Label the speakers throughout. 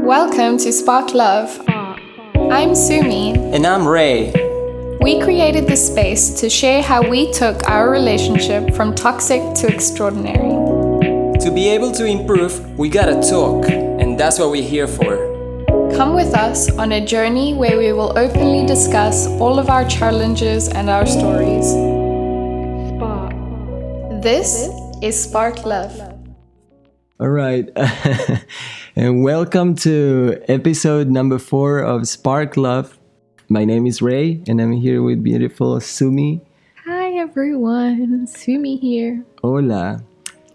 Speaker 1: Welcome to Spark Love. I'm Sumi.
Speaker 2: And I'm Ray.
Speaker 1: We created this space to share how we took our relationship from toxic to extraordinary.
Speaker 2: To be able to improve, we gotta talk, and that's what we're here for.
Speaker 1: Come with us on a journey where we will openly discuss all of our challenges and our stories. This is Spark Love.
Speaker 3: All right. And welcome to episode number 4 of Spark Love. My name is Ray, and I'm here with beautiful Sumi.
Speaker 1: Hi everyone, Sumi here.
Speaker 3: Hola.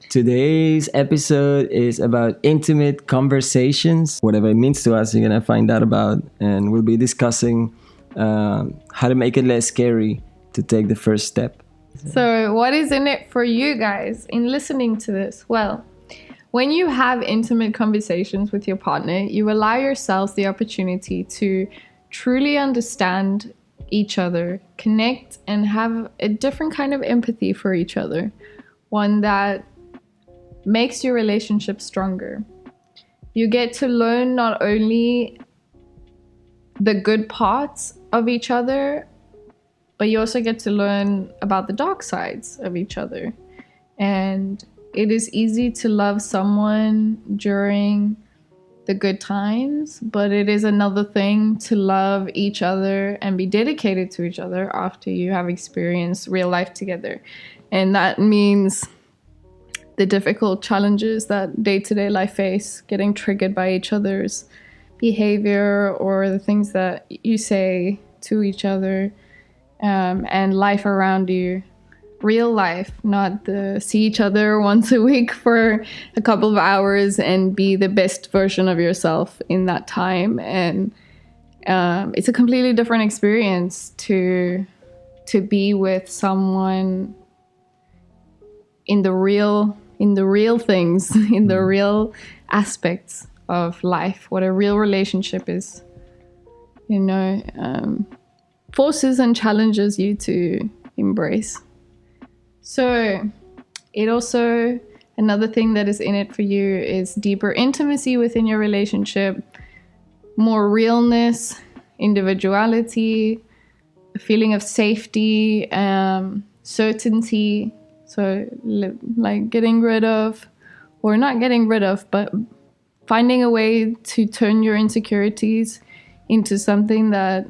Speaker 3: Today's episode is about intimate conversations. Whatever it means to us, you're going to find out about. And we'll be discussing how to make it less scary to take the first step.
Speaker 1: So what is in it for you guys in listening to this? Well, when you have intimate conversations with your partner, you allow yourselves the opportunity to truly understand each other, connect, and have a different kind of empathy for each other. One that makes your relationship stronger. You get to learn not only the good parts of each other, but you also get to learn about the dark sides of each other. And it is easy to love someone during the good times, but it is another thing to love each other and be dedicated to each other after you have experienced real life together. And that means the difficult challenges that day-to-day life face, getting triggered by each other's behavior or the things that you say to each other, and life around you. Real life, not the see each other once a week for a couple of hours and be the best version of yourself in that time. And it's a completely different experience to be with someone in the real things, in the real aspects of life, what a real relationship is, forces and challenges you to embrace. So it also, another thing that is in it for you is deeper intimacy within your relationship, more realness, individuality, a feeling of safety, certainty. So like getting rid of, or not getting rid of, but finding a way to turn your insecurities into something that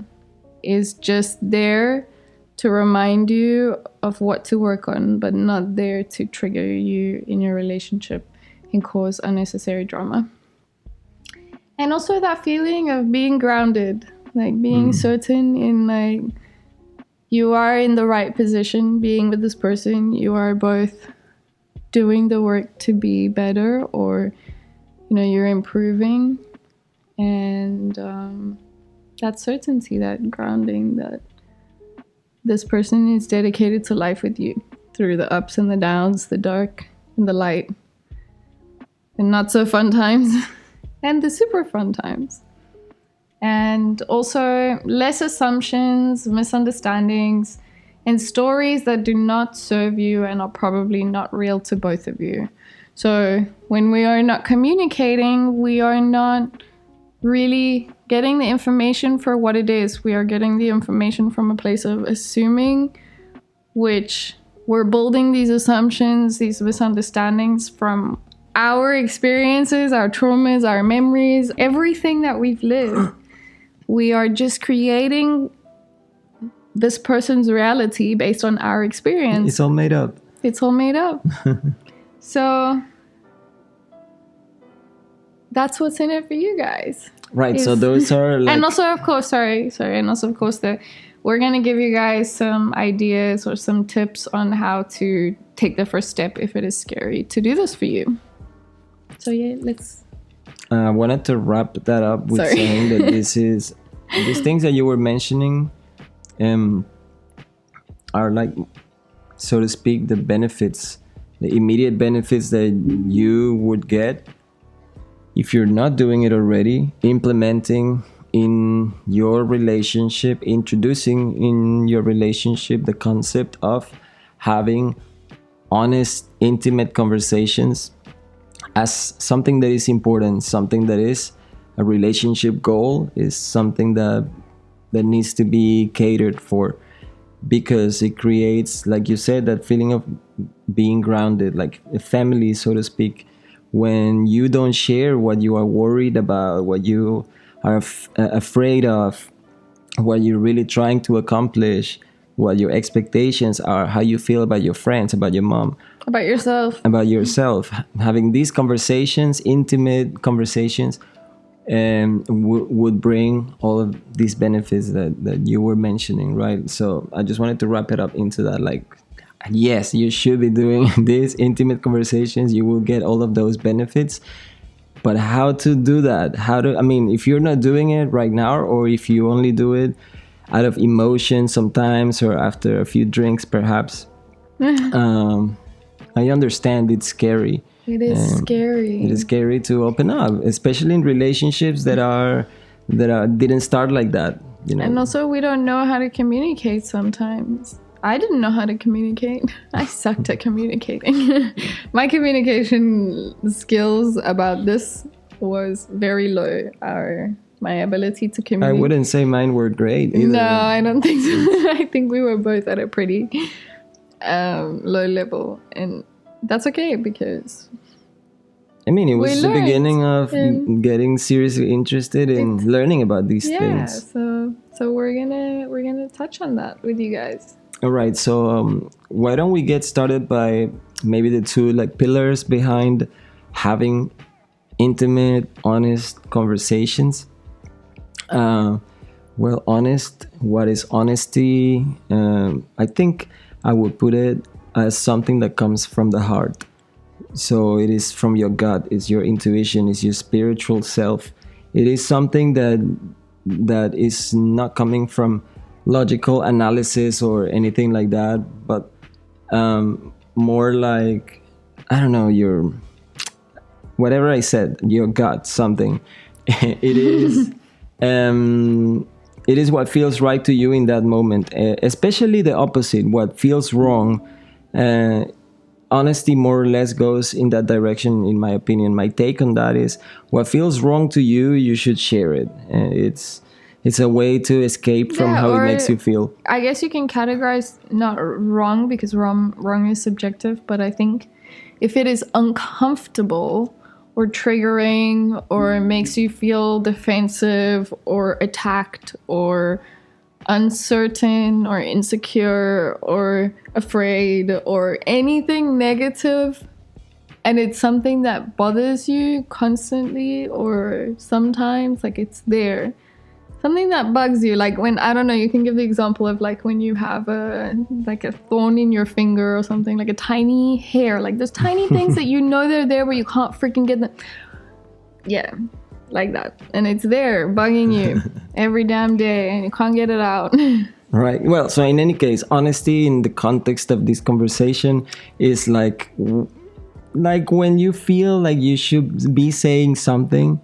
Speaker 1: is just there to remind you of what to work on, but not there to trigger you in your relationship and cause unnecessary drama. And also that feeling of being grounded, like being certain in like you are in the right position, being with this person, you are both doing the work to be better, or you're improving, and that certainty, that grounding, that this person is dedicated to life with you through the ups and the downs, the dark and the light, and not so fun times and the super fun times. And also less assumptions, misunderstandings, and stories that do not serve you and are probably not real to both of you. So when we are not communicating, we are not really getting the information for what it is. We are getting the information from a place of assuming, which we're building these assumptions, these misunderstandings from our experiences, our traumas, our memories, everything that we've lived. We are just creating this person's reality based on our experience.
Speaker 3: It's all made up.
Speaker 1: It's all made up. So that's what's in it for you guys.
Speaker 3: Right. So those are like...
Speaker 1: And also, of course, and also, of course, we're going to give you guys some ideas or some tips on how to take the first step if it is scary to do this for you. So yeah, let's...
Speaker 3: I wanted to wrap that up with saying that these things that you were mentioning are like, so to speak, the benefits, the immediate benefits that you would get if you're not doing it already, implementing in your relationship, introducing in your relationship the concept of having honest, intimate conversations as something that is important, something that is a relationship goal is something that needs to be catered for, because it creates, like you said, that feeling of being grounded, like a family, so to speak. When you don't share what you are worried about, what you are afraid of, what you're really trying to accomplish, what your expectations are, how you feel about your friends, about your mom, about yourself, having these conversations, intimate conversations, would bring all of these benefits that you were mentioning, right? So I just wanted to wrap it up into that, like, yes, you should be doing these intimate conversations. You will get all of those benefits. But how to do that? I mean, if you're not doing it right now, or if you only do it out of emotion sometimes, or after a few drinks perhaps, I understand it's scary.
Speaker 1: It is scary.
Speaker 3: It is scary to open up, especially in relationships that didn't start like that, you know.
Speaker 1: And also, we don't know how to communicate sometimes. I didn't know how to communicate. I sucked at communicating. My communication skills about this was very low. My ability to communicate.
Speaker 3: I wouldn't say mine were great either.
Speaker 1: No, I don't think so. I think we were both at a pretty low level. And that's okay, because
Speaker 3: I mean, it was the beginning of getting seriously interested in learning about these things.
Speaker 1: Yeah, so we're gonna touch on that with you guys.
Speaker 3: All right, so why don't we get started by maybe the two like pillars behind having intimate, honest conversations. Well, honest. What is honesty? I think I would put it as something that comes from the heart. So it is from your gut. It's your intuition. It's your spiritual self. It is something that is not coming from logical analysis or anything like that, but more like, I don't know, your whatever I said, your gut, something. It is it is what feels right to you in that moment, especially the opposite, what feels wrong. Honesty more or less goes in that direction, in my opinion. My take on that is, what feels wrong to you, you should share it. It's a way to escape from how it makes you feel.
Speaker 1: I guess you can categorize not wrong, because wrong is subjective, but I think if it is uncomfortable or triggering or makes you feel defensive or attacked or uncertain or insecure or afraid or anything negative, and it's something that bothers you constantly or sometimes, like it's there, something that bugs you, like when, I don't know, you can give the example of like when you have a thorn in your finger or something, like a tiny hair, like those tiny things that you know they're there but you can't freaking get them. Yeah, like that, and it's there bugging you every damn day and you can't get it out.
Speaker 3: Right. Well, so in any case, honesty in the context of this conversation is like when you feel like you should be saying something,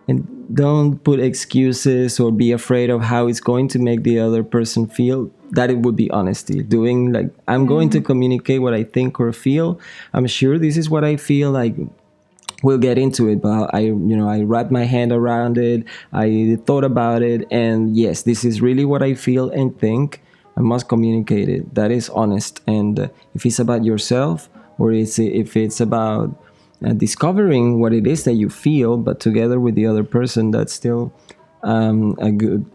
Speaker 3: and don't put excuses or be afraid of how it's going to make the other person feel. That it would be honesty. Doing like, I'm going to communicate what I think or feel. I'm sure this is what I feel like. We'll get into it, but I wrapped my hand around it. I thought about it, and yes, this is really what I feel and think. I must communicate it. That is honest. And if it's about yourself, or if it's about discovering what it is that you feel, but together with the other person, that's still a good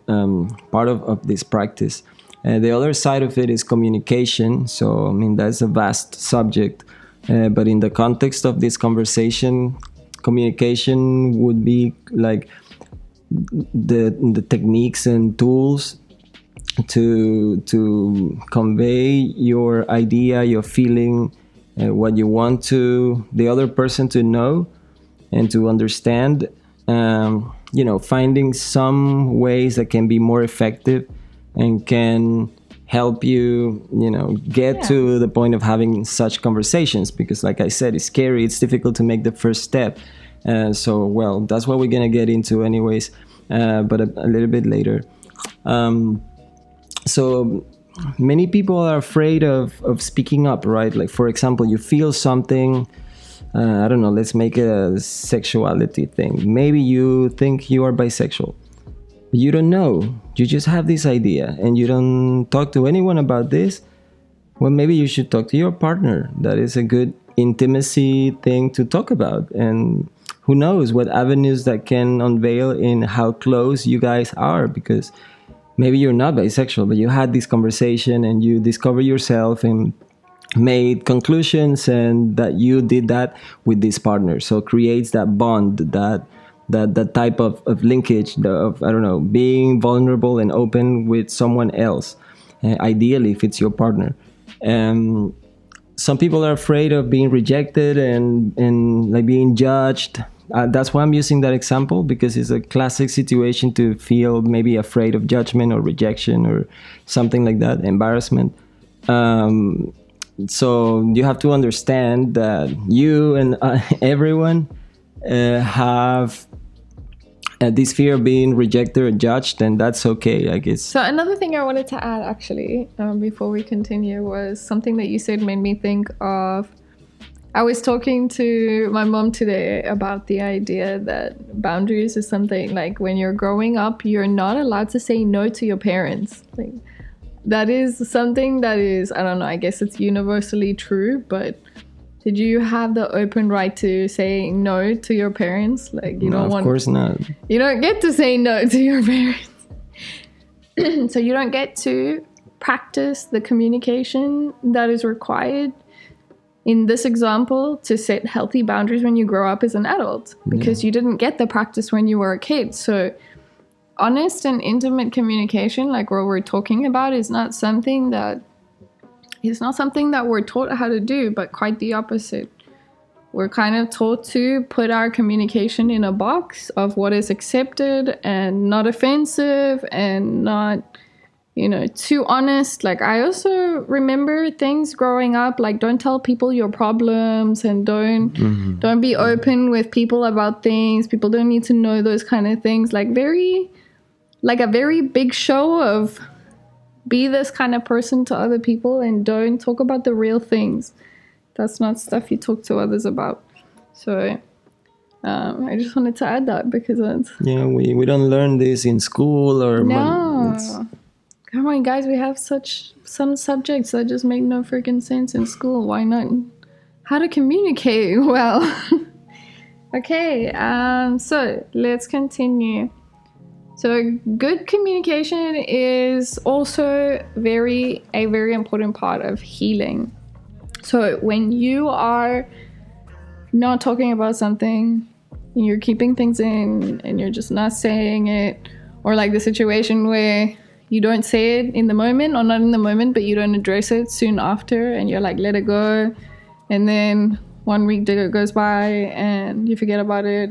Speaker 3: part of this practice. The other side of it is communication. So, I mean, that's a vast subject. But in the context of this conversation, communication would be like the techniques and tools to convey your idea, your feeling, what you want the other person to know and to understand. Finding some ways that can be more effective and can help you, get to the point of having such conversations, because like I said, it's scary, it's difficult to make the first step. So that's what we're gonna get into anyways, but a little bit later. So many people are afraid of speaking up, right? Like, for example, you feel something, I don't know, let's make it a sexuality thing. Maybe you think you are bisexual. You don't know. You just have this idea and you don't talk to anyone about this. Well, maybe you should talk to your partner. That is a good intimacy thing to talk about. And who knows what avenues that can unveil in how close you guys are, because maybe you're not bisexual, but you had this conversation and you discovered yourself and made conclusions, and that you did that with this partner. So creates that bond, that type of linkage of, I don't know, being vulnerable and open with someone else, ideally if it's your partner. Some people are afraid of being rejected and like being judged. That's why I'm using that example, because it's a classic situation to feel maybe afraid of judgment or rejection or something like that, embarrassment. So you have to understand that you and everyone have this fear of being rejected or judged, and that's okay, I guess.
Speaker 1: So another thing I wanted to add, actually, before we continue, was something that you said made me think of. I was talking to my mom today about the idea that boundaries is something like when you're growing up, you're not allowed to say no to your parents. Like, that is something that is, I don't know, I guess it's universally true, but did you have the open right to say no to your parents? Like, you don't want... Of
Speaker 3: course not.
Speaker 1: You don't get to say no to your parents. So you don't get to practice the communication that is required in this example to set healthy boundaries when you grow up as an adult, because you didn't get the practice when you were a kid. So honest and intimate communication, like what we're talking about, is not something that we're taught how to do, but quite the opposite. We're kind of taught to put our communication in a box of what is accepted and not offensive and not, too honest. Like, I also remember things growing up, like, don't tell people your problems and don't be open with people about things. People don't need to know those kind of things. Like a very big show of be this kind of person to other people and don't talk about the real things. That's not stuff you talk to others about. So I just wanted to add that, because that's...
Speaker 3: Yeah, we don't learn this in school or...
Speaker 1: No. Come on, guys, we have some subjects that just make no freaking sense in school. Why not? How to communicate well. Okay, so let's continue. So good communication is also a very important part of healing. So when you are not talking about something, and you're keeping things in and you're just not saying it, or like the situation where you don't say it in the moment, or not in the moment, but you don't address it soon after, and you're like, let it go. And then 1 week goes by and you forget about it.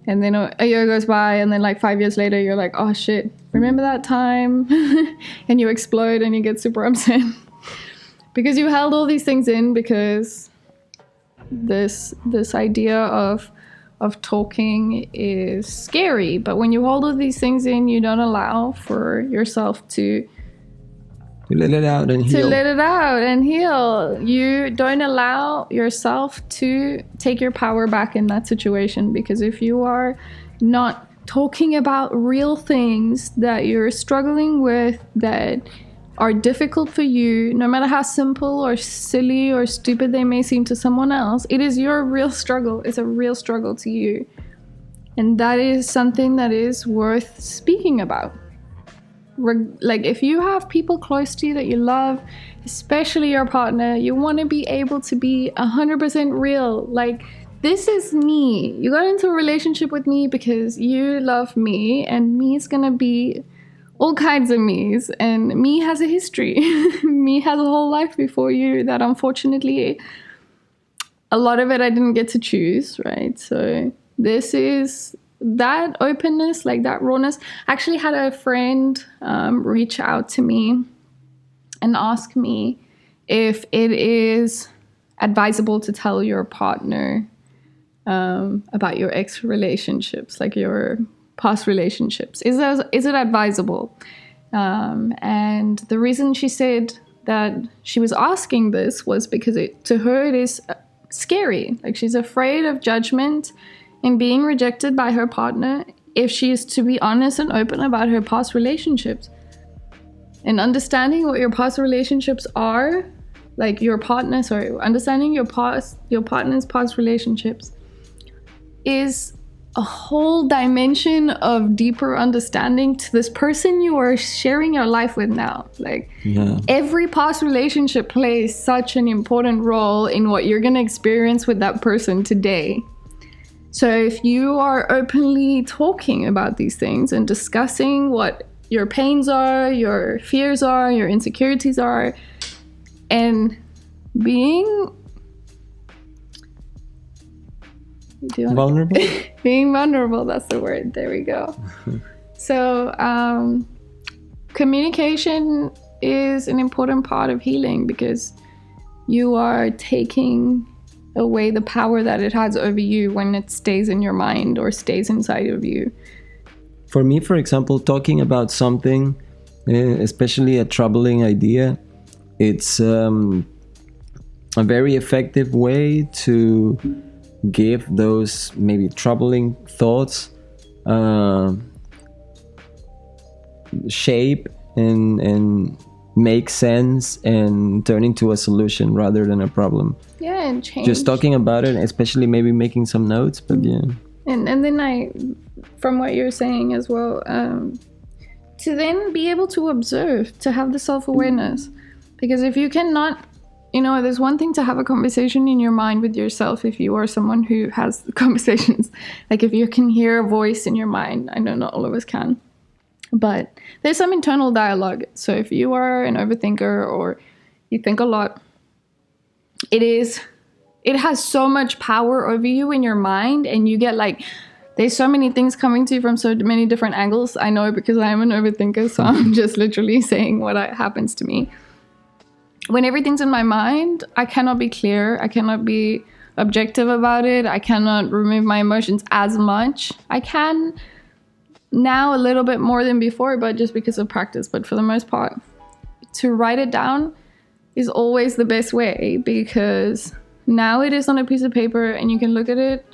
Speaker 1: And then a year goes by, and then like 5 years later, you're like, oh shit, remember that time? And you explode and you get super upset. Because you held all these things in, because this idea of talking is scary. But when you hold all these things in, you don't allow for yourself to
Speaker 3: let it out and heal.
Speaker 1: To let it out and heal. You don't allow yourself to take your power back in that situation, because if you are not talking about real things that you're struggling with, that are difficult for you, no matter how simple or silly or stupid they may seem to someone else, it is your real struggle. It's a real struggle to you. And that is something that is worth speaking about. Like, if you have people close to you that you love, especially your partner, you want to be able to be 100% real. Like, this is me. You got into a relationship with me because you love me, and me is gonna be all kinds of me's, and me has a history. Me has a whole life before you that unfortunately a lot of it I didn't get to choose, right? So this is that openness, like that rawness. I actually had a friend reach out to me and ask me if it is advisable to tell your partner about your ex relationships, like your past relationships. Is it advisable? And the reason she said that she was asking this was because to her it is scary. Like, she's afraid of judgment and being rejected by her partner if she is to be honest and open about her past relationships. And understanding what your past relationships are, like understanding your partner's past relationships is a whole dimension of deeper understanding to this person you are sharing your life with now. Like, every past relationship plays such an important role in what you're going to experience with that person today. So if you are openly talking about these things and discussing what your pains are, your fears are, your insecurities are, and being
Speaker 3: vulnerable.
Speaker 1: Being vulnerable, that's the word. There we go. So communication is an important part of healing, because you are taking away the power that it has over you when it stays in your mind or stays inside of you.
Speaker 3: For me, for example, talking about something, especially a troubling idea, it's a very effective way to give those maybe troubling thoughts shape and make sense and turn into a solution rather than a problem.
Speaker 1: Yeah, and change.
Speaker 3: Just talking about it, especially maybe making some notes, but yeah.
Speaker 1: And then from what you're saying as well, to then be able to observe, to have the self-awareness. Because if you cannot, there's one thing to have a conversation in your mind with yourself if you are someone who has conversations. Like, if you can hear a voice in your mind. I know not all of us can. But there's some internal dialogue. So if you are an overthinker or you think a lot, it has so much power over you in your mind, and you get there's so many things coming to you from so many different angles. I know, because I am an overthinker, so I'm just literally saying what happens to me. When everything's in my mind, I cannot be clear. I cannot be objective about it. I cannot remove my emotions as much. I can now a little bit more than before, but just because of practice. But for the most part, to write it down is always the best way, because now it is on a piece of paper and you can look at it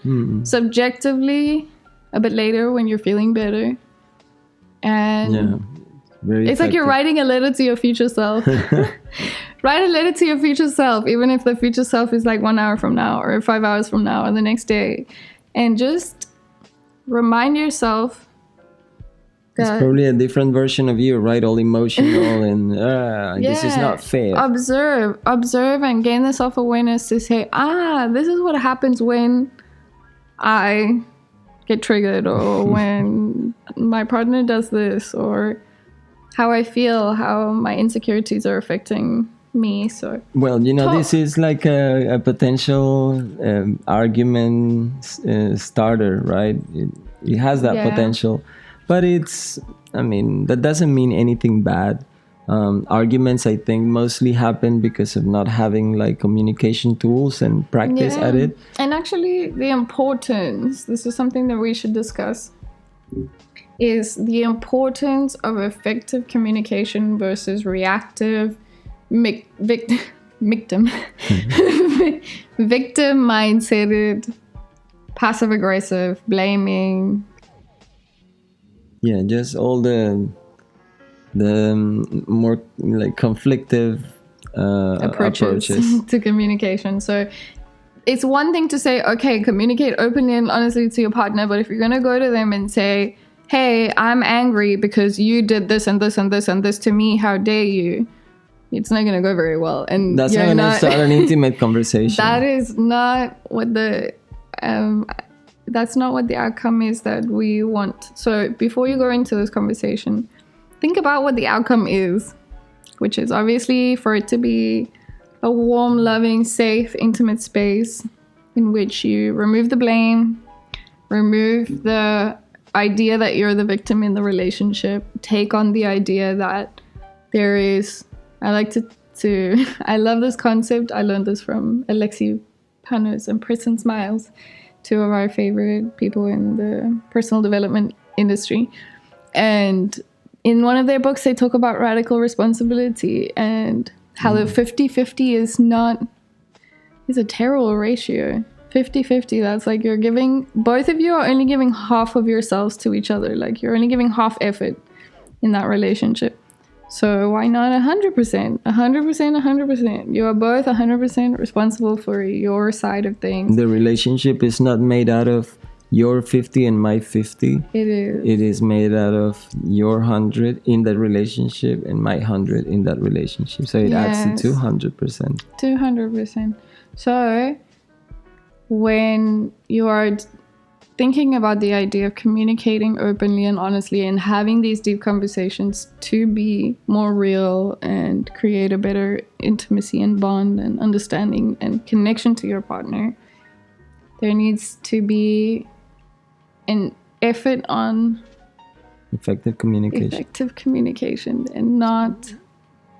Speaker 1: subjectively a bit later when you're feeling better. And it's like you're writing a letter to your future self. Write a letter to your future self, even if the future self is 1 hour from now or 5 hours from now or the next day. And just remind yourself that
Speaker 3: it's probably a different version of you, right? All emotional and this is not fair.
Speaker 1: Observe and gain the self-awareness to say, this is what happens when I get triggered, or when my partner does this, or how I feel, how my insecurities are affecting me. So
Speaker 3: this is like a potential argument starter, right? It has that potential, but that doesn't mean anything bad. Arguments, I think, mostly happen because of not having communication tools and practice at it.
Speaker 1: And actually, the importance, this is something that we should discuss, is the importance of effective communication versus reactive victim mindseted, passive aggressive, blaming.
Speaker 3: Yeah, just all the more conflictive approaches
Speaker 1: to communication. So it's one thing to say, okay, communicate openly and honestly to your partner, but if you're going to go to them and say, hey, I'm angry because you did this and this and this and this to me, how dare you? It's not going to go very well. And
Speaker 3: that's not going to start an intimate conversation.
Speaker 1: That is not what that's not what the outcome is that we want. So before you go into this conversation, think about what the outcome is, which is obviously for it to be a warm, loving, safe, intimate space in which you remove the blame, remove the idea that you're the victim in the relationship, take on the idea that there is, I love this concept. I learned this from Alexi Panos and Prison Smiles, two of our favorite people in the personal development industry. And in one of their books, they talk about radical responsibility and how the 50-50 is not is a terrible ratio. 50-50. That's like you're giving, both of you are only giving half of yourselves to each other. Like you're only giving half effort in that relationship. So why not 100%? 100%, 100%. You are both 100% responsible for your side of things.
Speaker 3: The relationship is not made out of your 50 and my 50.
Speaker 1: It is.
Speaker 3: It is made out of your 100 in that relationship and my 100 in that relationship. So it adds to 200%.
Speaker 1: 200%. So when you are thinking about the idea of communicating openly and honestly and having these deep conversations to be more real and create a better intimacy and bond and understanding and connection to your partner, there needs to be an effort on
Speaker 3: effective communication
Speaker 1: and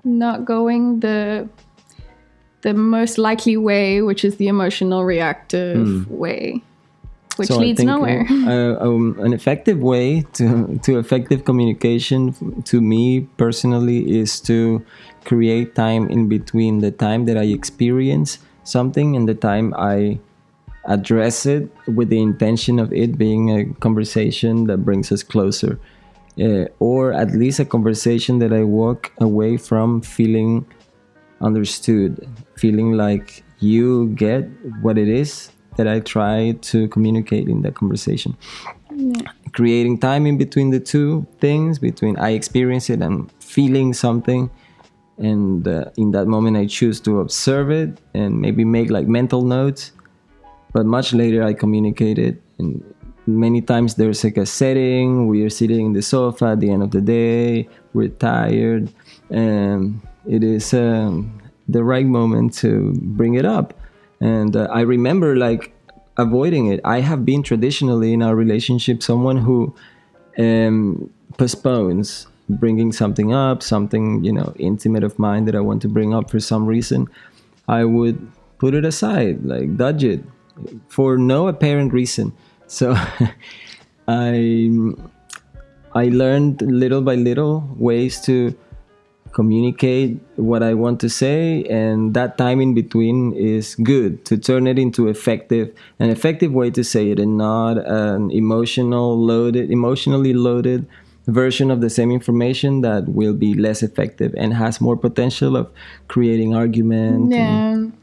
Speaker 1: not going the most likely way, which is the emotional reactive way, which leads nowhere.
Speaker 3: An effective way to effective communication to me personally is to create time in between the time that I experience something and the time I address it with the intention of it being a conversation that brings us closer, or at least a conversation that I walk away from feeling understood, feeling like you get what it is that I try to communicate in that conversation. Creating time in between the two things, between I experience it and feeling something, and in that moment I choose to observe it and maybe make like mental notes, but much later I communicate it. And many times there's like a setting, we are sitting in the sofa at the end of the day, we're tired, and it is the right moment to bring it up. And I remember like avoiding it. I have been traditionally in our relationship someone who postpones bringing something up, something, intimate of mine that I want to bring up for some reason. I would put it aside, like dodge it for no apparent reason. So I learned little by little ways to communicate what I want to say, and that time in between is good to turn it into an effective way to say it, and not an emotionally loaded version of the same information that will be less effective and has more potential of creating argument and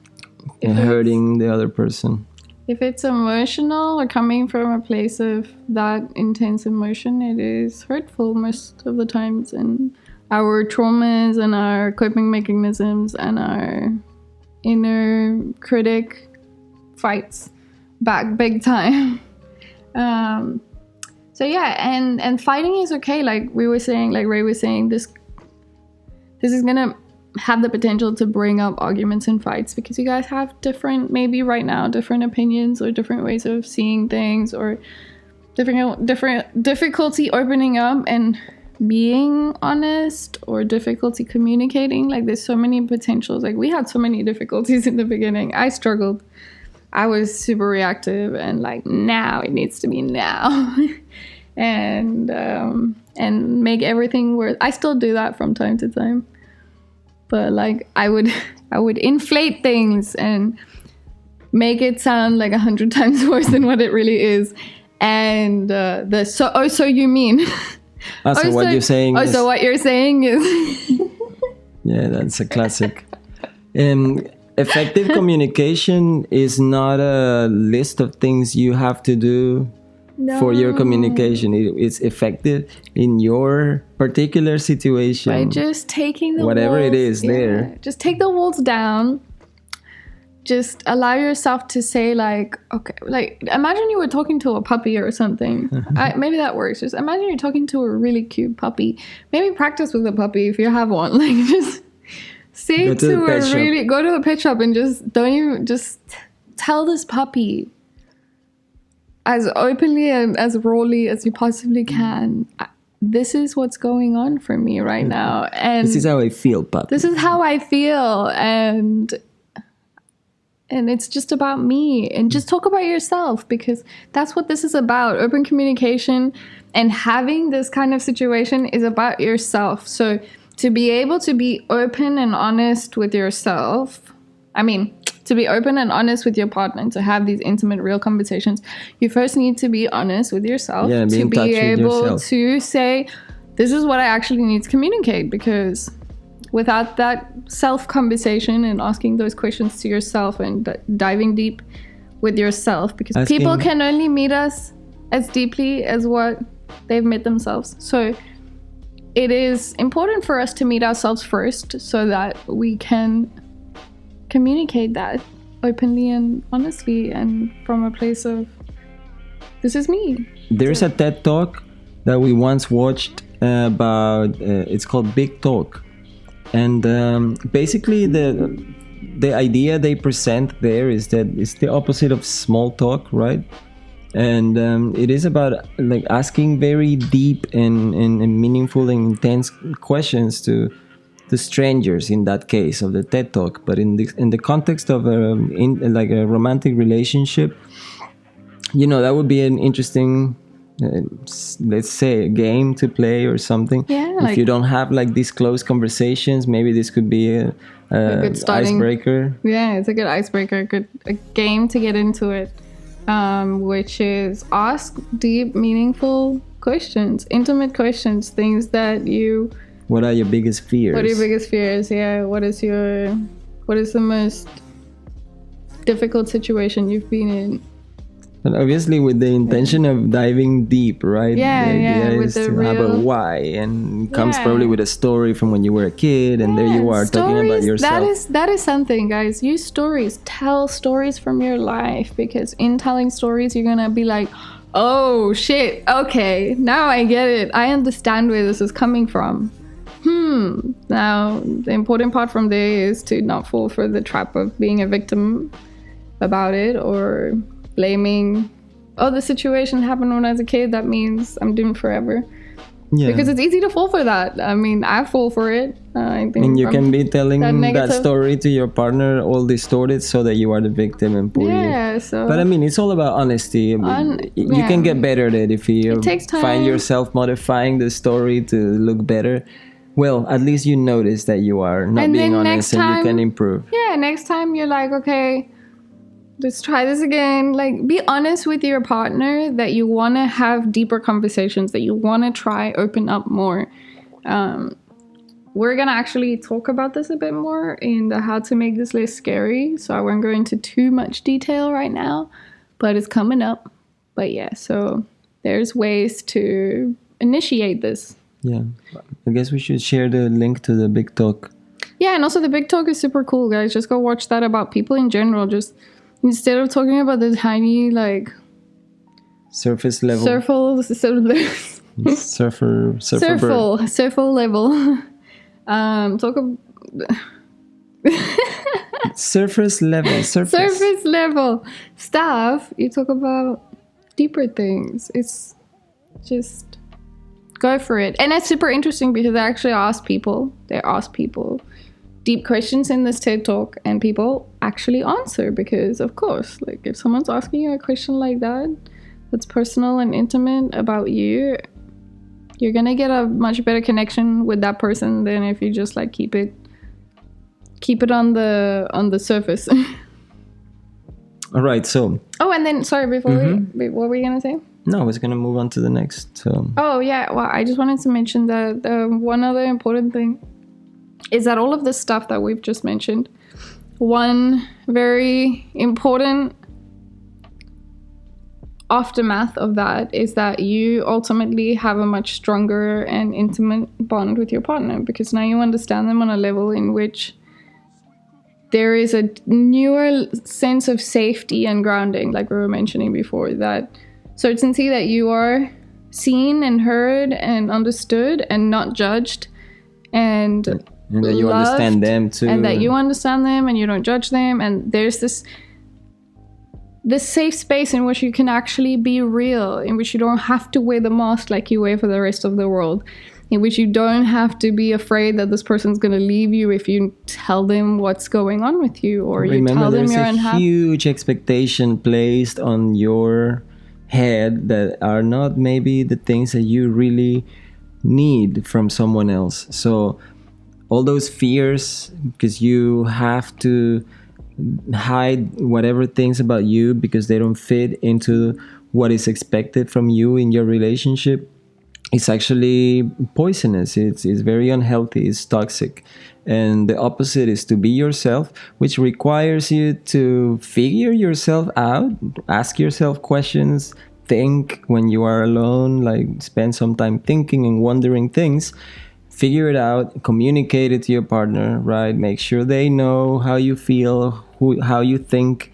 Speaker 3: hurting the other person.
Speaker 1: If it's emotional or coming from a place of that intense emotion, it is hurtful most of the times, and our traumas and our coping mechanisms and our inner critic fights back big time. So yeah, and fighting is okay. Like we were saying, like Ray was saying, this is gonna have the potential to bring up arguments and fights because you guys have different opinions or different ways of seeing things, or different difficulty opening up and being honest, or difficulty communicating. Like there's so many potentials. Like we had so many difficulties in the beginning. I struggled. I was super reactive and like, now it needs to be now. and make everything worse. I still do that from time to time. But like I would inflate things and make it sound like 100 times worse than what it really is. And so you mean
Speaker 3: so what you're saying is...
Speaker 1: so what you're saying is...
Speaker 3: Yeah, that's a classic. Effective communication is not a list of things you have to do for your communication. It's effective in your particular situation.
Speaker 1: By just taking the
Speaker 3: whatever
Speaker 1: walls,
Speaker 3: it is there.
Speaker 1: Just take the walls down. Just allow yourself to say like, okay, like imagine you were talking to a puppy or something. Maybe that works. Just imagine you're talking to a really cute puppy. Maybe practice with a puppy if you have one. Like just say go to the pet shop and just tell this puppy as openly and as rawly as you possibly can. This is what's going on for me right now. And
Speaker 3: this is how I feel, puppy.
Speaker 1: This is how I feel. And it's just about me. And just talk about yourself, because that's what this is about. Open communication and having this kind of situation is about yourself. So to be able to be open and honest with yourself, to be open and honest with your partner and to have these intimate, real conversations, you first need to be honest with yourself to be able to say, this is what I actually need to communicate. Because without that self-conversation and asking those questions to yourself and diving deep with yourself, because people can only meet us as deeply as what they've met themselves. So it is important for us to meet ourselves first so that we can communicate that openly and honestly and from a place of, this is me.
Speaker 3: There's a TED Talk that we once watched about, it's called Big Talk. And basically the idea they present there is that it's the opposite of small talk, right? And it is about like asking very deep and meaningful and intense questions to strangers in that case of the TED Talk. But in the context of like a romantic relationship, that would be an interesting, let's say, a game to play or something.
Speaker 1: Yeah,
Speaker 3: if you don't have like these close conversations, maybe this could be a good icebreaker.
Speaker 1: Yeah, it's a good icebreaker, a game to get into it. Which is ask deep, meaningful questions, intimate questions, things that you...
Speaker 3: What are your biggest fears?
Speaker 1: What are your biggest fears? Yeah. What is the most difficult situation you've been in?
Speaker 3: But obviously with the intention of diving deep, right?
Speaker 1: Yeah,
Speaker 3: the idea
Speaker 1: with
Speaker 3: is to have a why, and it comes probably with a story from when you were a kid, and there you are talking about yourself.
Speaker 1: That is something, guys. Use stories. Tell stories from your life, because in telling stories, you're gonna be like, oh shit, okay, now I get it. I understand where this is coming from. Now, the important part from there is to not fall for the trap of being a victim about it or blaming, the situation happened when I was a kid, that means I'm doomed forever. Yeah. Because it's easy to fall for that. I mean, I fall for it. I think
Speaker 3: and you can be telling that story to your partner all distorted so that you are the victim and poor you. But I mean, it's all about honesty. You can get better at it if you find yourself modifying the story to look better. Well, at least you notice that you are not being honest and you can improve.
Speaker 1: Yeah, next time you're like, okay, let's try this again. Like, be honest with your partner that you want to have deeper conversations, that you want to try open up more. We're going to actually talk about this a bit more in the how to make this less scary. So I won't go into too much detail right now, but it's coming up. But yeah, so there's ways to initiate this.
Speaker 3: Yeah, I guess we should share the link to the Big Talk.
Speaker 1: Yeah, and also the Big Talk is super cool, guys. Just go watch that about people in general. Just instead of talking about the tiny, like,
Speaker 3: surface level.
Speaker 1: Surfer level. Talk about
Speaker 3: surface
Speaker 1: level stuff. You talk about deeper things. It's just go for it. And it's super interesting because they actually ask people deep questions in this TED Talk, and people actually answer, because of course, like, if someone's asking you a question like that that's personal and intimate about you, you're gonna get a much better connection with that person than if you just like keep it on the surface.
Speaker 3: All right, so
Speaker 1: and then sorry, before what were you gonna say?
Speaker 3: No, I was gonna move on to the next.
Speaker 1: Oh yeah, well, I just wanted to mention that one other important thing is that all of this stuff that we've just mentioned, one very important aftermath of that is that you ultimately have a much stronger and intimate bond with your partner, because now you understand them on a level in which there is a newer sense of safety and grounding, like we were mentioning before, that certainty that you are seen and heard and understood and not judged, and
Speaker 3: that you understand them too,
Speaker 1: and that you understand them and you don't judge them, and there's this safe space in which you can actually be real, in which you don't have to wear the mask like you wear for the rest of the world, in which you don't have to be afraid that this person's going to leave you if you tell them what's going on with you, or you tell them you're unhappy.
Speaker 3: There's a huge expectation placed on your head that are not maybe the things that you really need from someone else. So all those fears, because you have to hide whatever things about you because they don't fit into what is expected from you in your relationship, it's actually poisonous. It's very unhealthy. It's toxic. And the opposite is to be yourself, which requires you to figure yourself out, ask yourself questions, think when you are alone, like spend some time thinking and wondering things, figure it out, communicate it to your partner, right? Make sure they know how you feel, how you think,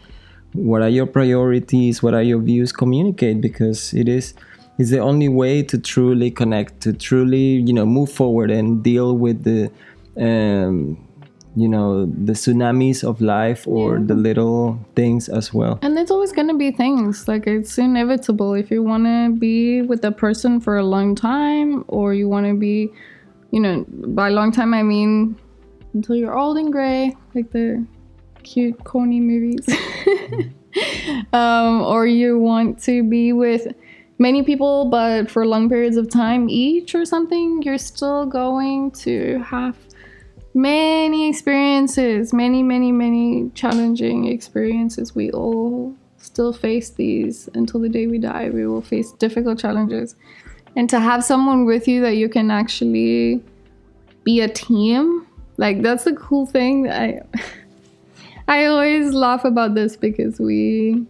Speaker 3: what are your priorities, what are your views. Communicate, because it's the only way to truly connect, to truly, move forward and deal with the the tsunamis of life, or the little things as well.
Speaker 1: And there's always going to be things, like it's inevitable. If you want to be with a person for a long time, or you want to be, by long time I mean until you're old and gray, like the cute corny movies. Or you want to be with many people but for long periods of time each or something, you're still going to have many experiences, many challenging experiences. We all still face these until the day we die. We will face difficult challenges, and to have someone with you that you can actually be a team, like that's the cool thing. I always laugh about this because we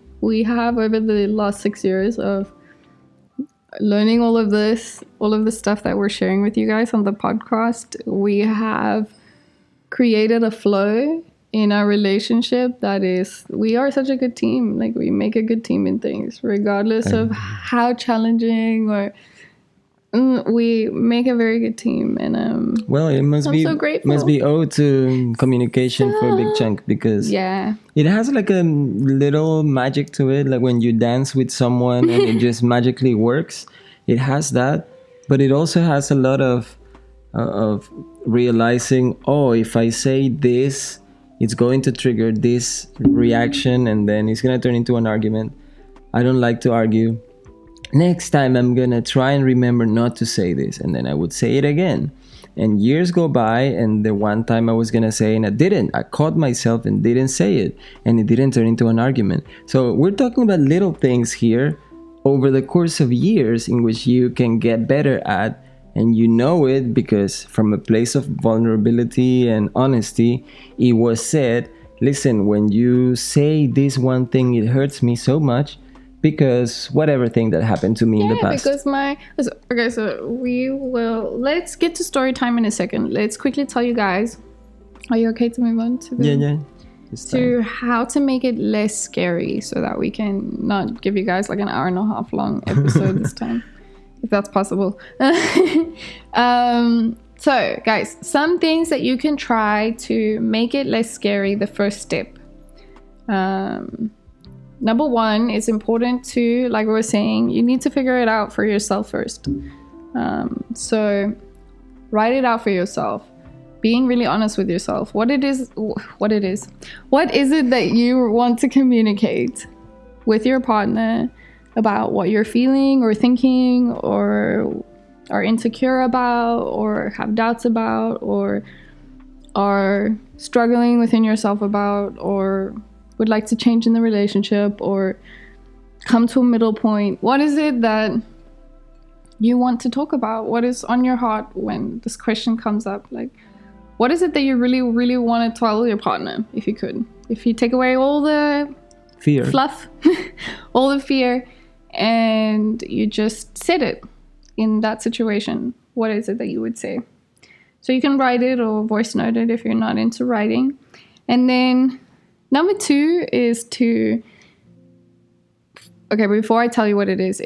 Speaker 1: have, over the last 6 years of learning all of the stuff that we're sharing with you guys on the podcast, we have created a flow in our relationship that is, we are such a good team. Like, we make a good team in things, regardless of how challenging, or we make a very good team. And
Speaker 3: well, it must be
Speaker 1: so grateful.
Speaker 3: Must be owed to communication for a big chunk, because it has like a little magic to it. Like when you dance with someone and it just magically works, it has that. But it also has a lot of realizing, oh, if I say this, it's going to trigger this reaction, and then it's going to turn into an argument. I don't like to argue. Next time I'm gonna try and remember not to say this, and then I would say it again. And years go by, and the one time I was gonna say and I didn't. I caught myself and didn't say it, and it didn't turn into an argument. So we're talking about little things here over the course of years in which you can get better at, and you know it because from a place of vulnerability and honesty, it was said, listen, when you say this one thing, it hurts me so much, because whatever thing that happened to me in the past.
Speaker 1: Okay, so let's get to story time in a second. Let's quickly tell you guys, are you okay to move on to to how to make it less scary, so that we can not give you guys like an hour and a half long episode this time, if that's possible. So guys, some things that you can try to make it less scary. The first step, number one, it's important to, like we were saying, you need to figure it out for yourself first. So write it out for yourself. Being really honest with yourself. What is it that you want to communicate with your partner about, what you're feeling or thinking, or are insecure about, or have doubts about, or are struggling within yourself about, or would like to change in the relationship, or come to a middle point. What is it that you want to talk about? What is on your heart when this question comes up? Like, what is it that you really, really want to tell your partner, if you could? If you take away all the
Speaker 3: fear,
Speaker 1: fluff, all the fear, and you just said it in that situation, what is it that you would say? So you can write it or voice note it if you're not into writing. And then number two is before I tell you what it is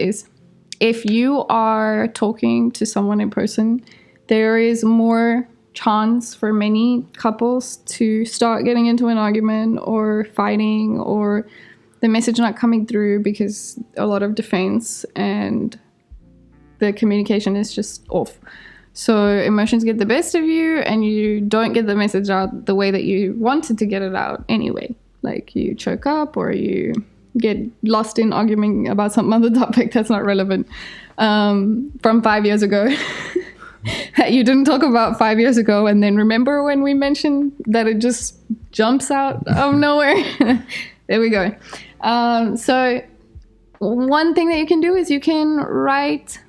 Speaker 1: if you are talking to someone in person, there is more chance for many couples to start getting into an argument or fighting, or the message not coming through because a lot of defense and the communication is just off. So emotions get the best of you, and you don't get the message out the way that you wanted to get it out anyway. Like, you choke up, or you get lost in arguing about some other topic that's not relevant from 5 years ago. that you didn't talk about 5 years ago, and then remember when we mentioned that it just jumps out of nowhere. There we go. So one thing that you can do is you can write.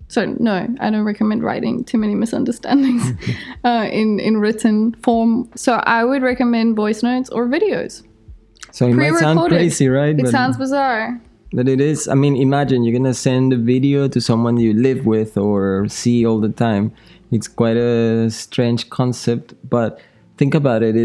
Speaker 1: So no, I don't recommend writing too many misunderstandings in written form. So I would recommend voice notes or videos.
Speaker 3: So it might sound crazy, right?
Speaker 1: It sounds bizarre.
Speaker 3: But it is. I mean, imagine you're going to send a video to someone you live with or see all the time. It's quite a strange concept, but think about it.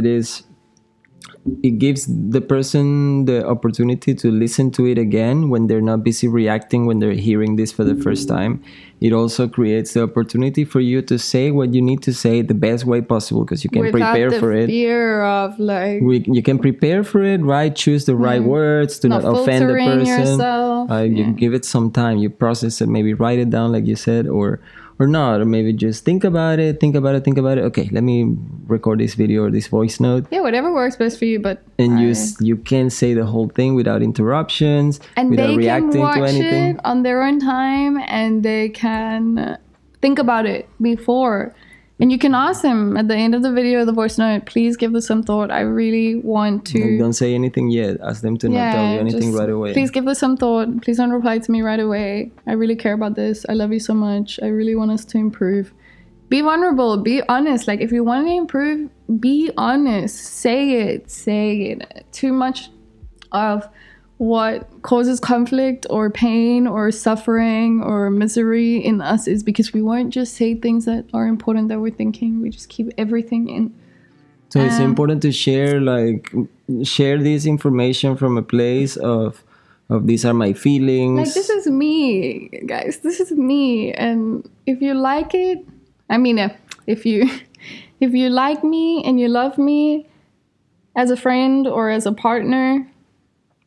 Speaker 3: It gives the person the opportunity to listen to it again when they're not busy reacting when they're hearing this for the first time. It also creates the opportunity for you to say what you need to say the best way possible, because you can prepare for it.
Speaker 1: Without the fear of like...
Speaker 3: You can prepare for it, right? Choose the right words to not offend the person.
Speaker 1: Yourself.
Speaker 3: You give it some time. You process it, maybe write it down like you said, or not, or maybe just think about it. Okay, let me record this video or this voice note.
Speaker 1: Yeah, whatever works best for you. But
Speaker 3: you can say the whole thing without interruptions,
Speaker 1: and
Speaker 3: without reacting to anything.
Speaker 1: And they can watch it on their own time, and they can think about it before. And you can ask them at the end of the video or the voice note, please give this some thought. I really want to...
Speaker 3: Don't say anything yet. Ask them to not tell you anything right away.
Speaker 1: Please give this some thought. Please don't reply to me right away. I really care about this. I love you so much. I really want us to improve. Be vulnerable. Be honest. Like, if you want to improve, be honest. Say it. Too much of what causes conflict or pain or suffering or misery in us is because we won't just say things that are important that we're thinking. We just keep everything in.
Speaker 3: So it's important to share this information from a place of these are my feelings.
Speaker 1: Like, this is me, guys. This is me. And if you like it, I mean, if you like me and you love me as a friend or as a partner,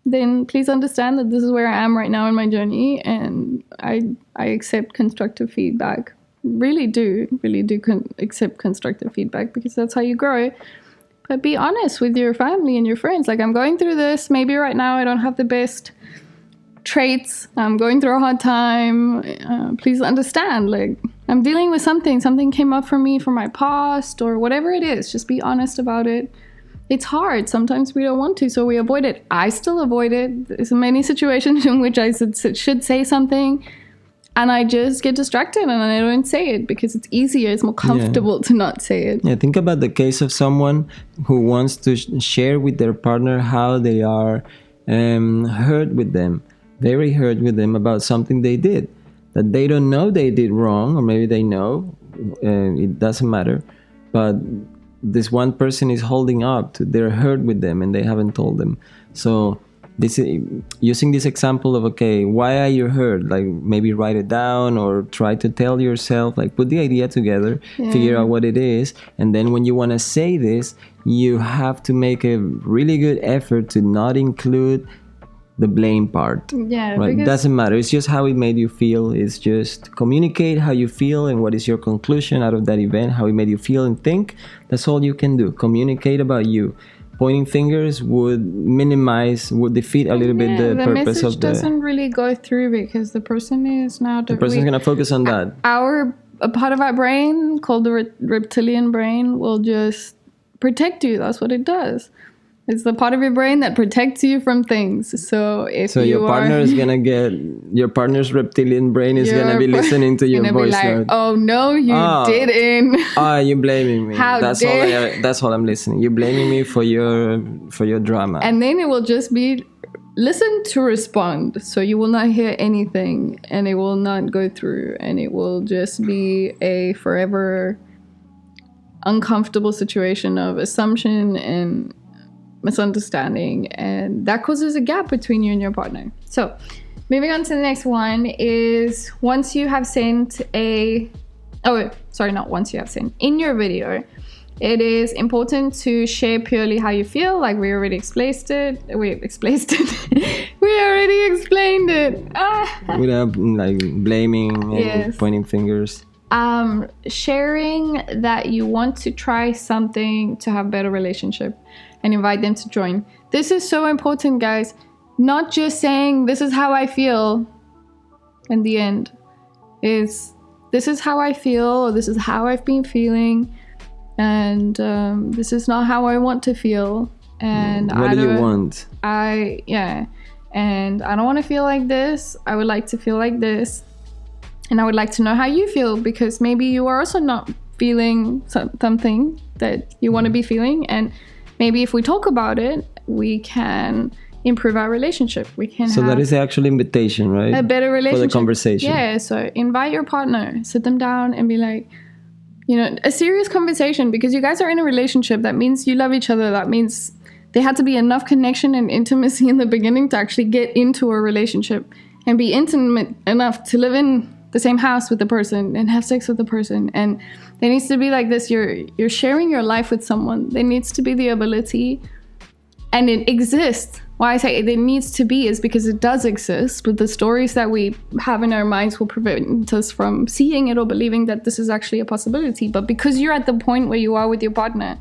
Speaker 1: then please understand that this is where I am right now in my journey, and I accept constructive feedback. Really do accept constructive feedback, because that's how you grow. But be honest with your family and your friends. Like, I'm going through this. Maybe right now I don't have the best traits. I'm going through a hard time. Please understand. Like, I'm dealing with something. Something came up for me from my past or whatever it is. Just be honest about it. It's hard. Sometimes we don't want to, so we avoid it. I still avoid it. There's many situations in which I should say something, and I just get distracted and I don't say it because it's easier. It's more comfortable to not say it.
Speaker 3: Yeah, think about the case of someone who wants to share with their partner how they are hurt with them, very hurt with them about something they did that they don't know they did wrong, or maybe they know. It doesn't matter, but this one person is holding up to their hurt with them and they haven't told them. So this is using this example of, okay, why are you hurt? Like, maybe write it down or try to tell yourself, like, put the idea together, figure out what it is, and then when you want to say this, you have to make a really good effort to not include the blame part.
Speaker 1: Yeah,
Speaker 3: right? It doesn't matter. It's just how it made you feel. It's just communicate how you feel and what is your conclusion out of that event, how it made you feel and think. That's all you can do. Communicate about you. Pointing fingers would defeat a little bit the purpose of the...
Speaker 1: message doesn't really go through because the person is now...
Speaker 3: The person's going to focus on that.
Speaker 1: A part of our brain called the reptilian brain will just protect you. That's what it does. It's the part of your brain that protects you from things. So
Speaker 3: your partner's reptilian brain is gonna be listening to your voice note.
Speaker 1: Oh no, you didn't.
Speaker 3: You're blaming me. That's all I'm listening. You're blaming me for your drama.
Speaker 1: And then it will just be listen to respond. So you will not hear anything, and it will not go through, and it will just be a forever uncomfortable situation of assumption and misunderstanding, and that causes a gap between you and your partner. So moving on to the next one is once you have sent in your video, it is important to share purely how you feel. Like we already explained it.
Speaker 3: Without like blaming and pointing fingers.
Speaker 1: Sharing that you want to try something to have a better relationship and invite them to join. This is so important, guys. Not just saying this is how I feel in the end. Is this is how I feel, or this is how I've been feeling, and this is not how I want to feel. And
Speaker 3: what do you want?
Speaker 1: And I don't want to feel like this. I would like to feel like this. And I would like to know how you feel, because maybe you are also not feeling something that you want to be feeling. And maybe if we talk about it, we can improve our relationship. We can
Speaker 3: So
Speaker 1: have
Speaker 3: that is the actual invitation, right?
Speaker 1: a better relationship.
Speaker 3: For the conversation.
Speaker 1: Yeah, so invite your partner, sit them down and be like, a serious conversation, because you guys are in a relationship. That means you love each other. That means there had to be enough connection and intimacy in the beginning to actually get into a relationship and be intimate enough to live in the same house with the person and have sex with the person. And there needs to be like this, you're sharing your life with someone. There needs to be the ability, and it exists. Why I say it needs to be is because it does exist, but the stories that we have in our minds will prevent us from seeing it or believing that this is actually a possibility. But because you're at the point where you are with your partner,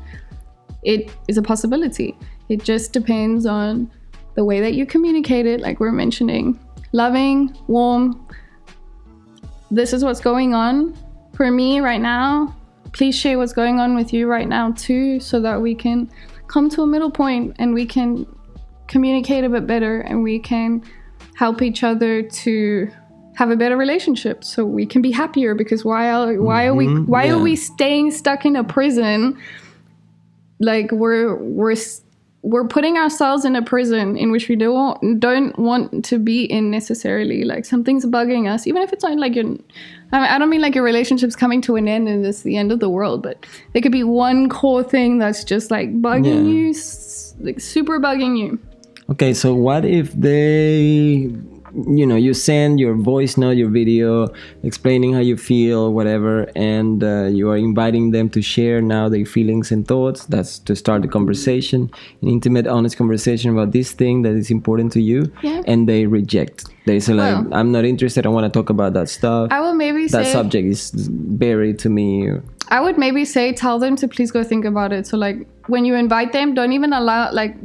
Speaker 1: it is a possibility. It just depends on the way that you communicate it, like we're mentioning. Loving, warm. This is what's going on for me right now. Please share what's going on with you right now too, so that we can come to a middle point and we can communicate a bit better, and we can help each other to have a better relationship, so we can be happier. Because why are we staying stuck in a prison? Like we're putting ourselves in a prison in which we don't want to be in necessarily. Like something's bugging us, even if it's not like I don't mean like your relationship's coming to an end and it's the end of the world, but there could be one core thing that's just like bugging you, like super bugging you.
Speaker 3: Okay, so what if they, you send your voice note, your video, explaining how you feel, whatever, and you are inviting them to share now their feelings and thoughts. That's to start the conversation, an intimate, honest conversation about this thing that is important to you, and they reject. They say like, I'm not interested, I want to talk about that stuff.
Speaker 1: I will maybe say...
Speaker 3: That subject is buried to me.
Speaker 1: I would maybe say, tell them to please go think about it. So like, when you invite them, don't even allow, like...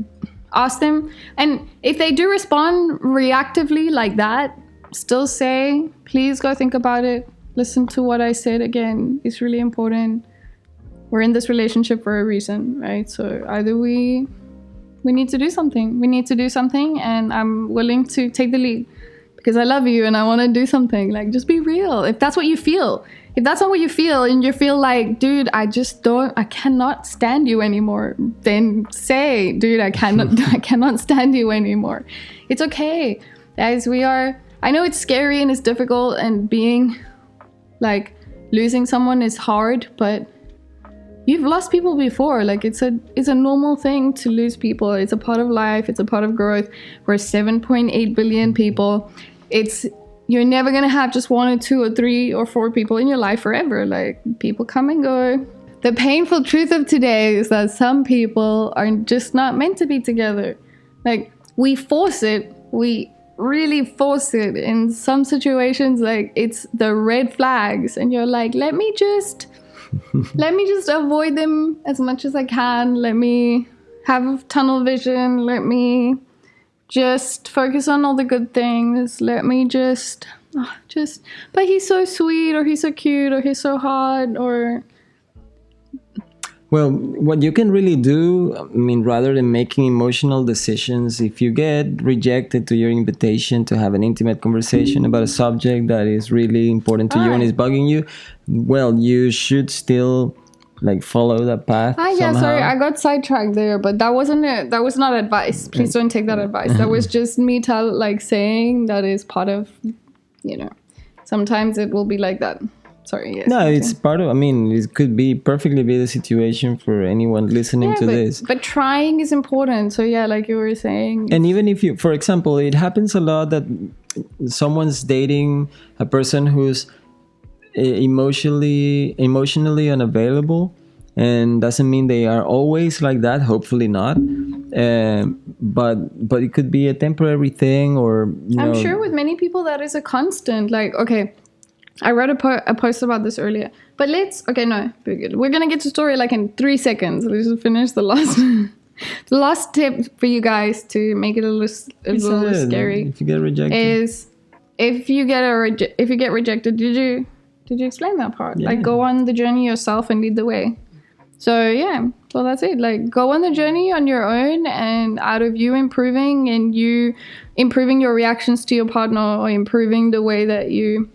Speaker 1: ask them, and if they do respond reactively like that, still say, please go think about it, listen to what I said again, it's really important, we're in this relationship for a reason, right? So either we need to do something, and I'm willing to take the lead because I love you and I want to do something. Like, just be real. If that's what you feel. If that's not what you feel, and you feel like, dude, I cannot stand you anymore, then say, dude, I cannot stand you anymore. It's okay. Guys, I know it's scary and it's difficult, and being like, losing someone is hard, but you've lost people before. Like, it's a normal thing to lose people. It's a part of life. It's a part of growth. We're 7.8 billion people. You're never going to have just 1 or 2 or 3 or 4 people in your life forever. Like, people come and go. The painful truth of today is that some people are just not meant to be together. Like, we force it. We really force it in some situations. Like, it's the red flags. And you're like, let me just avoid them as much as I can. Let me have tunnel vision. Let me just focus on all the good things. Let me but he's so sweet, or he's so cute, or he's so hot, or...
Speaker 3: Well, what you can really do, I mean, rather than making emotional decisions, if you get rejected to your invitation to have an intimate conversation about a subject that is really important to you and is bugging you, well, you should still... like follow that path.
Speaker 1: Sorry, I got sidetracked there, but that was not advice. Please don't take that advice. That was just me saying that is part of, sometimes it will be like that. Sorry, yes.
Speaker 3: No, it's part of, it could perfectly be the situation for anyone listening to this.
Speaker 1: But trying is important. So yeah, like you were saying.
Speaker 3: And even if you, for example, it happens a lot that someone's dating a person who's emotionally unavailable, and doesn't mean they are always like that, hopefully not, but it could be a temporary thing, or
Speaker 1: I'm sure with many people that is a constant. Like, okay, I wrote a post about this earlier, but we're gonna get to story like in 3 seconds. Let's just finish the last tip for you guys to make it a little scary.
Speaker 3: If you get rejected,
Speaker 1: is if you get rejected, did Did you explain that part?
Speaker 3: Yeah.
Speaker 1: Like, go on the journey yourself and lead the way. So yeah, well, that's it. Like, go on the journey on your own, and out of you improving and you improving your reactions to your partner, or improving the way that you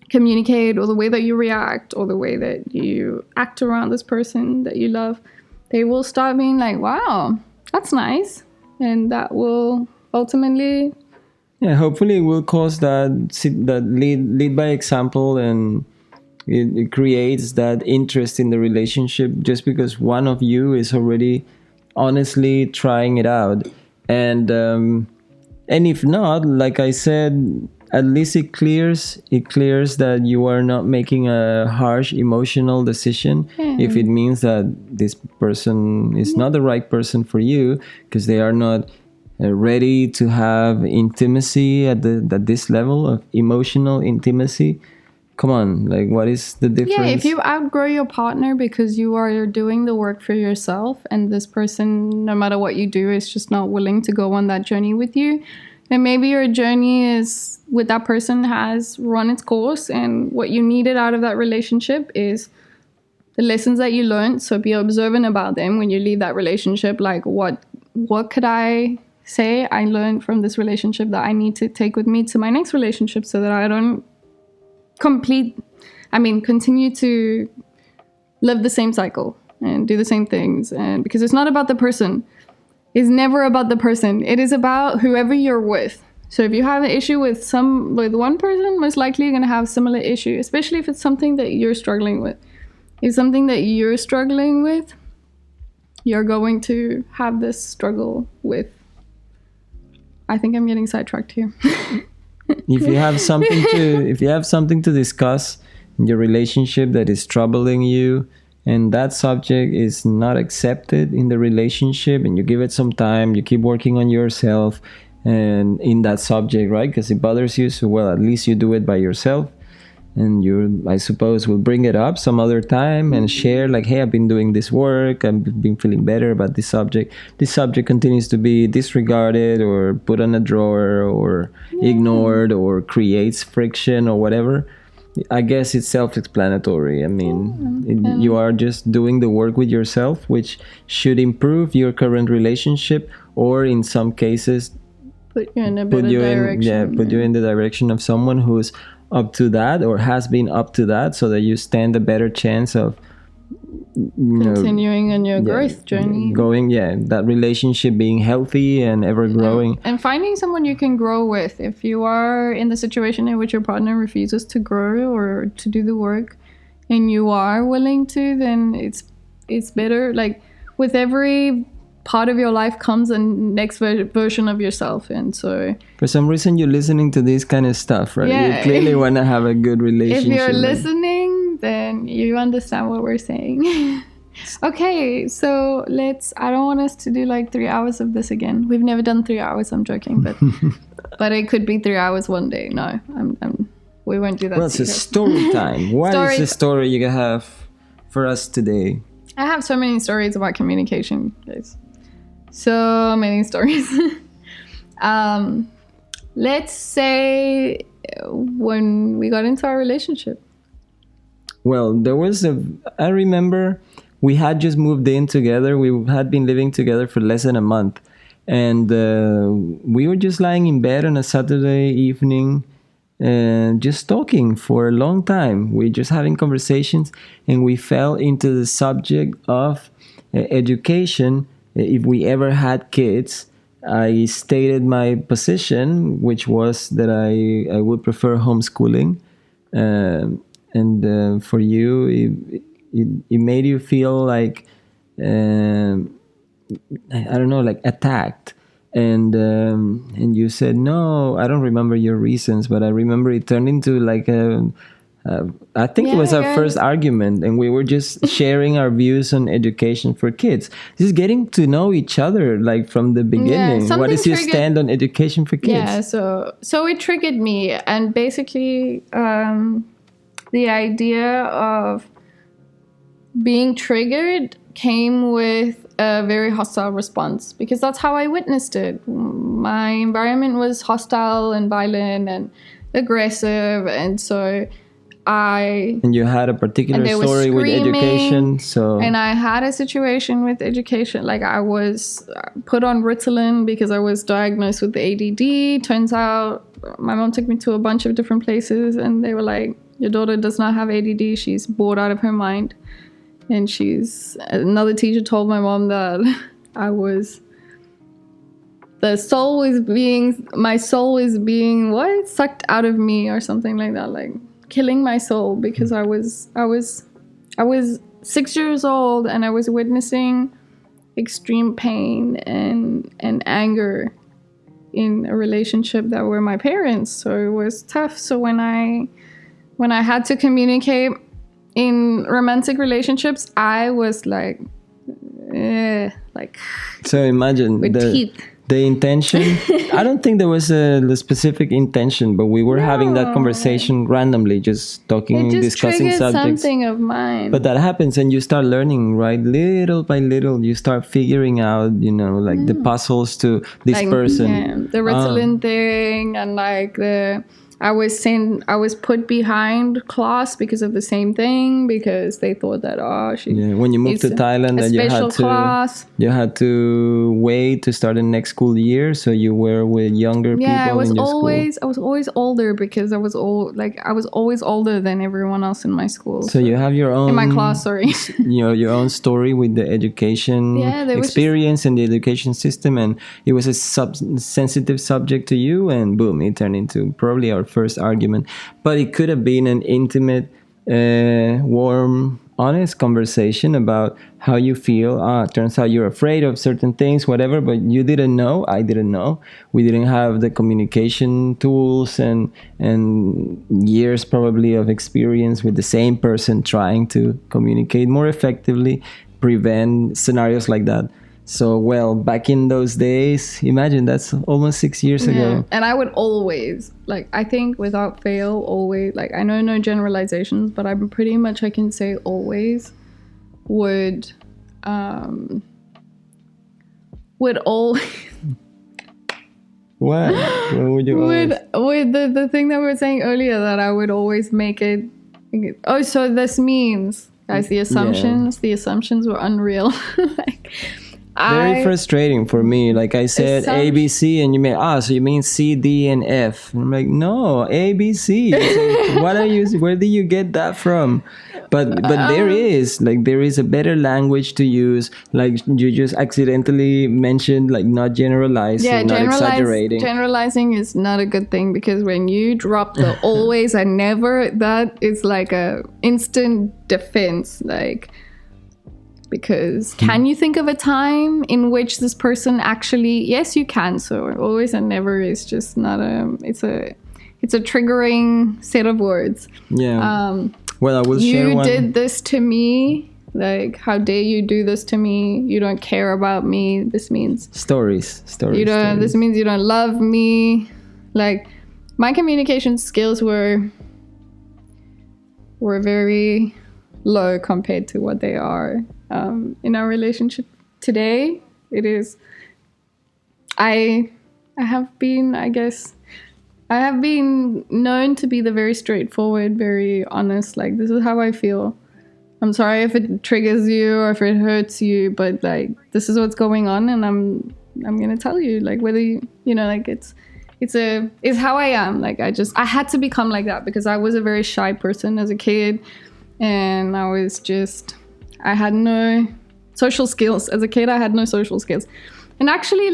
Speaker 1: communicate, or the way that you react, or the way that you act around this person that you love, they will start being like, wow, that's nice. And that will ultimately,
Speaker 3: Yeah, hopefully it will cause that lead by example, and it creates that interest in the relationship just because one of you is already honestly trying it out. And if not, like I said, at least it clears that you are not making a harsh emotional decision if it means that this person is not the right person for you, because they are not ready to have intimacy at this level of emotional intimacy. Come on, like, what is the difference?
Speaker 1: yeah, if you outgrow your partner because you are doing the work for yourself, and this person, no matter what you do, is just not willing to go on that journey with you, then maybe your journey is with that person has run its course, and what you needed out of that relationship is the lessons that you learned. So be observant about them when you leave that relationship. Like, what could I say I learned from this relationship that I need to take with me to my next relationship, so that I don't continue to live the same cycle and do the same things. And because it's not about the person. It's never about the person. It is about whoever you're with. So if you have an issue with one person, most likely you're going to have a similar issue, especially if it's something that you're struggling with. If something that you're struggling with, you're going to have this struggle with. I think I'm getting sidetracked here.
Speaker 3: If you have something to discuss in your relationship that is troubling you, and that subject is not accepted in the relationship, and you give it some time, you keep working on yourself and in that subject, right? Because it bothers you, so well, at least you do it by yourself, and you, I suppose, will bring it up some other time and share, like, hey, I've been doing this work, I've been feeling better about this subject continues to be disregarded or put on a drawer or ignored or creates friction or whatever. I guess it's self-explanatory. I mean, you are just doing the work with yourself, which should improve your current relationship, or in some cases
Speaker 1: put you in a better direction.
Speaker 3: Put you in the direction of someone who's up to that or has been up to that, so that you stand a better chance of
Speaker 1: continuing on your growth journey,
Speaker 3: going that relationship being healthy and ever growing,
Speaker 1: and finding someone you can grow with. If you are in the situation in which your partner refuses to grow or to do the work, and you are willing to, then it's better. Like, with every part of your life comes a next version of yourself. And so
Speaker 3: for some reason you're listening to this kind of stuff, right? You clearly want to have a good relationship.
Speaker 1: If you're listening, then you understand what we're saying. Okay, so I don't want us to do like 3 hours of this again. We've never done 3 hours, I'm joking, but it could be 3 hours one day. No, we won't do that.
Speaker 3: Well, it's a story time. What is the story you have for us today?
Speaker 1: I have so many stories about communication, guys. So many stories. Let's say when we got into our relationship.
Speaker 3: Well, I remember we had just moved in together. We had been living together for less than a month. And we were just lying in bed on a Saturday evening, just talking for a long time. We just having conversations, and we fell into the subject of education. If we ever had kids, I stated my position, which was that I would prefer homeschooling. And for you, it made you feel like, I don't know, like attacked. And you said, no, I don't remember your reasons, but I remember it turned into like I think it was our first argument, and we were just sharing our views on education for kids. Just getting to know each other, like from the beginning. What is your stand on education for kids?
Speaker 1: Yeah, so it triggered me, and basically the idea of being triggered came with a very hostile response, because that's how I witnessed it. My environment was hostile and violent and aggressive, and so
Speaker 3: And you had a particular
Speaker 1: they were
Speaker 3: story with
Speaker 1: screaming,
Speaker 3: education, so...
Speaker 1: And I had a situation with education. Like, I was put on Ritalin because I was diagnosed with ADD. Turns out my mom took me to a bunch of different places, and they were like, your daughter does not have ADD. She's bored out of her mind. And another teacher told my mom that my soul is being what? Sucked out of me or something like that. Like, killing my soul, because I was 6 years old and I was witnessing extreme pain and anger in a relationship that were my parents. So it was tough. So when I had to communicate in romantic relationships, I was like
Speaker 3: so imagine
Speaker 1: with teeth.
Speaker 3: The intention. I don't think there was a specific intention, but we were having that conversation randomly, just talking, discussing subjects.
Speaker 1: Something of mine.
Speaker 3: But that happens, and you start learning, right? Little by little, you start figuring out, like the puzzles to this person.
Speaker 1: Yeah, the Ritalin thing, and I was put behind class because of the same thing, because they thought that
Speaker 3: when you moved to Thailand, and you had to wait to start the next school year, so you were with younger people in your school.
Speaker 1: I was always older because I was always older than everyone else in my school.
Speaker 3: So you have your own
Speaker 1: in my class, sorry.
Speaker 3: Your own story with the education experience and the education system, and it was a sensitive subject to you, and boom, it turned into probably our first argument. But it could have been an intimate, warm, honest conversation about how you feel. Turns out you're afraid of certain things, whatever, but you didn't know. I didn't know. We didn't have the communication tools and years probably of experience with the same person trying to communicate more effectively, prevent scenarios like that. So, back in those days, imagine that's almost 6 years ago.
Speaker 1: And I would always, I think without fail, always, I know no generalizations, but I'm pretty much, I can say always would always...
Speaker 3: What? What would you always...
Speaker 1: With the thing that we were saying earlier, that I would always make it... Oh, so this means, guys, the assumptions were unreal.
Speaker 3: Very frustrating for me. Like I said, A, B, C, and you mean so you mean C, D, and F? And I'm like, no, A, B, C. Where do you get that from? But there is a better language to use. Like you just accidentally mentioned, not generalizing, not exaggerating.
Speaker 1: Generalizing is not a good thing, because when you drop the always and never, that is like a instant defense. Because can you think of a time in which this person actually... Yes, you can. So always and never is just not it's a triggering set of words.
Speaker 3: Yeah. I will share one.
Speaker 1: You did this to me. How dare you do this to me? You don't care about me. This means
Speaker 3: stories.
Speaker 1: This means you don't love me. My communication skills were very low compared to what they are. In our relationship today, it is... I have been known to be the very straightforward, very honest, this is how I feel. I'm sorry if it triggers you or if it hurts you, but this is what's going on, and I'm gonna tell you, whether you it's how I am. I had to become like that because I was a very shy person as a kid, and I had no social skills. As a kid, I had no social skills. And actually,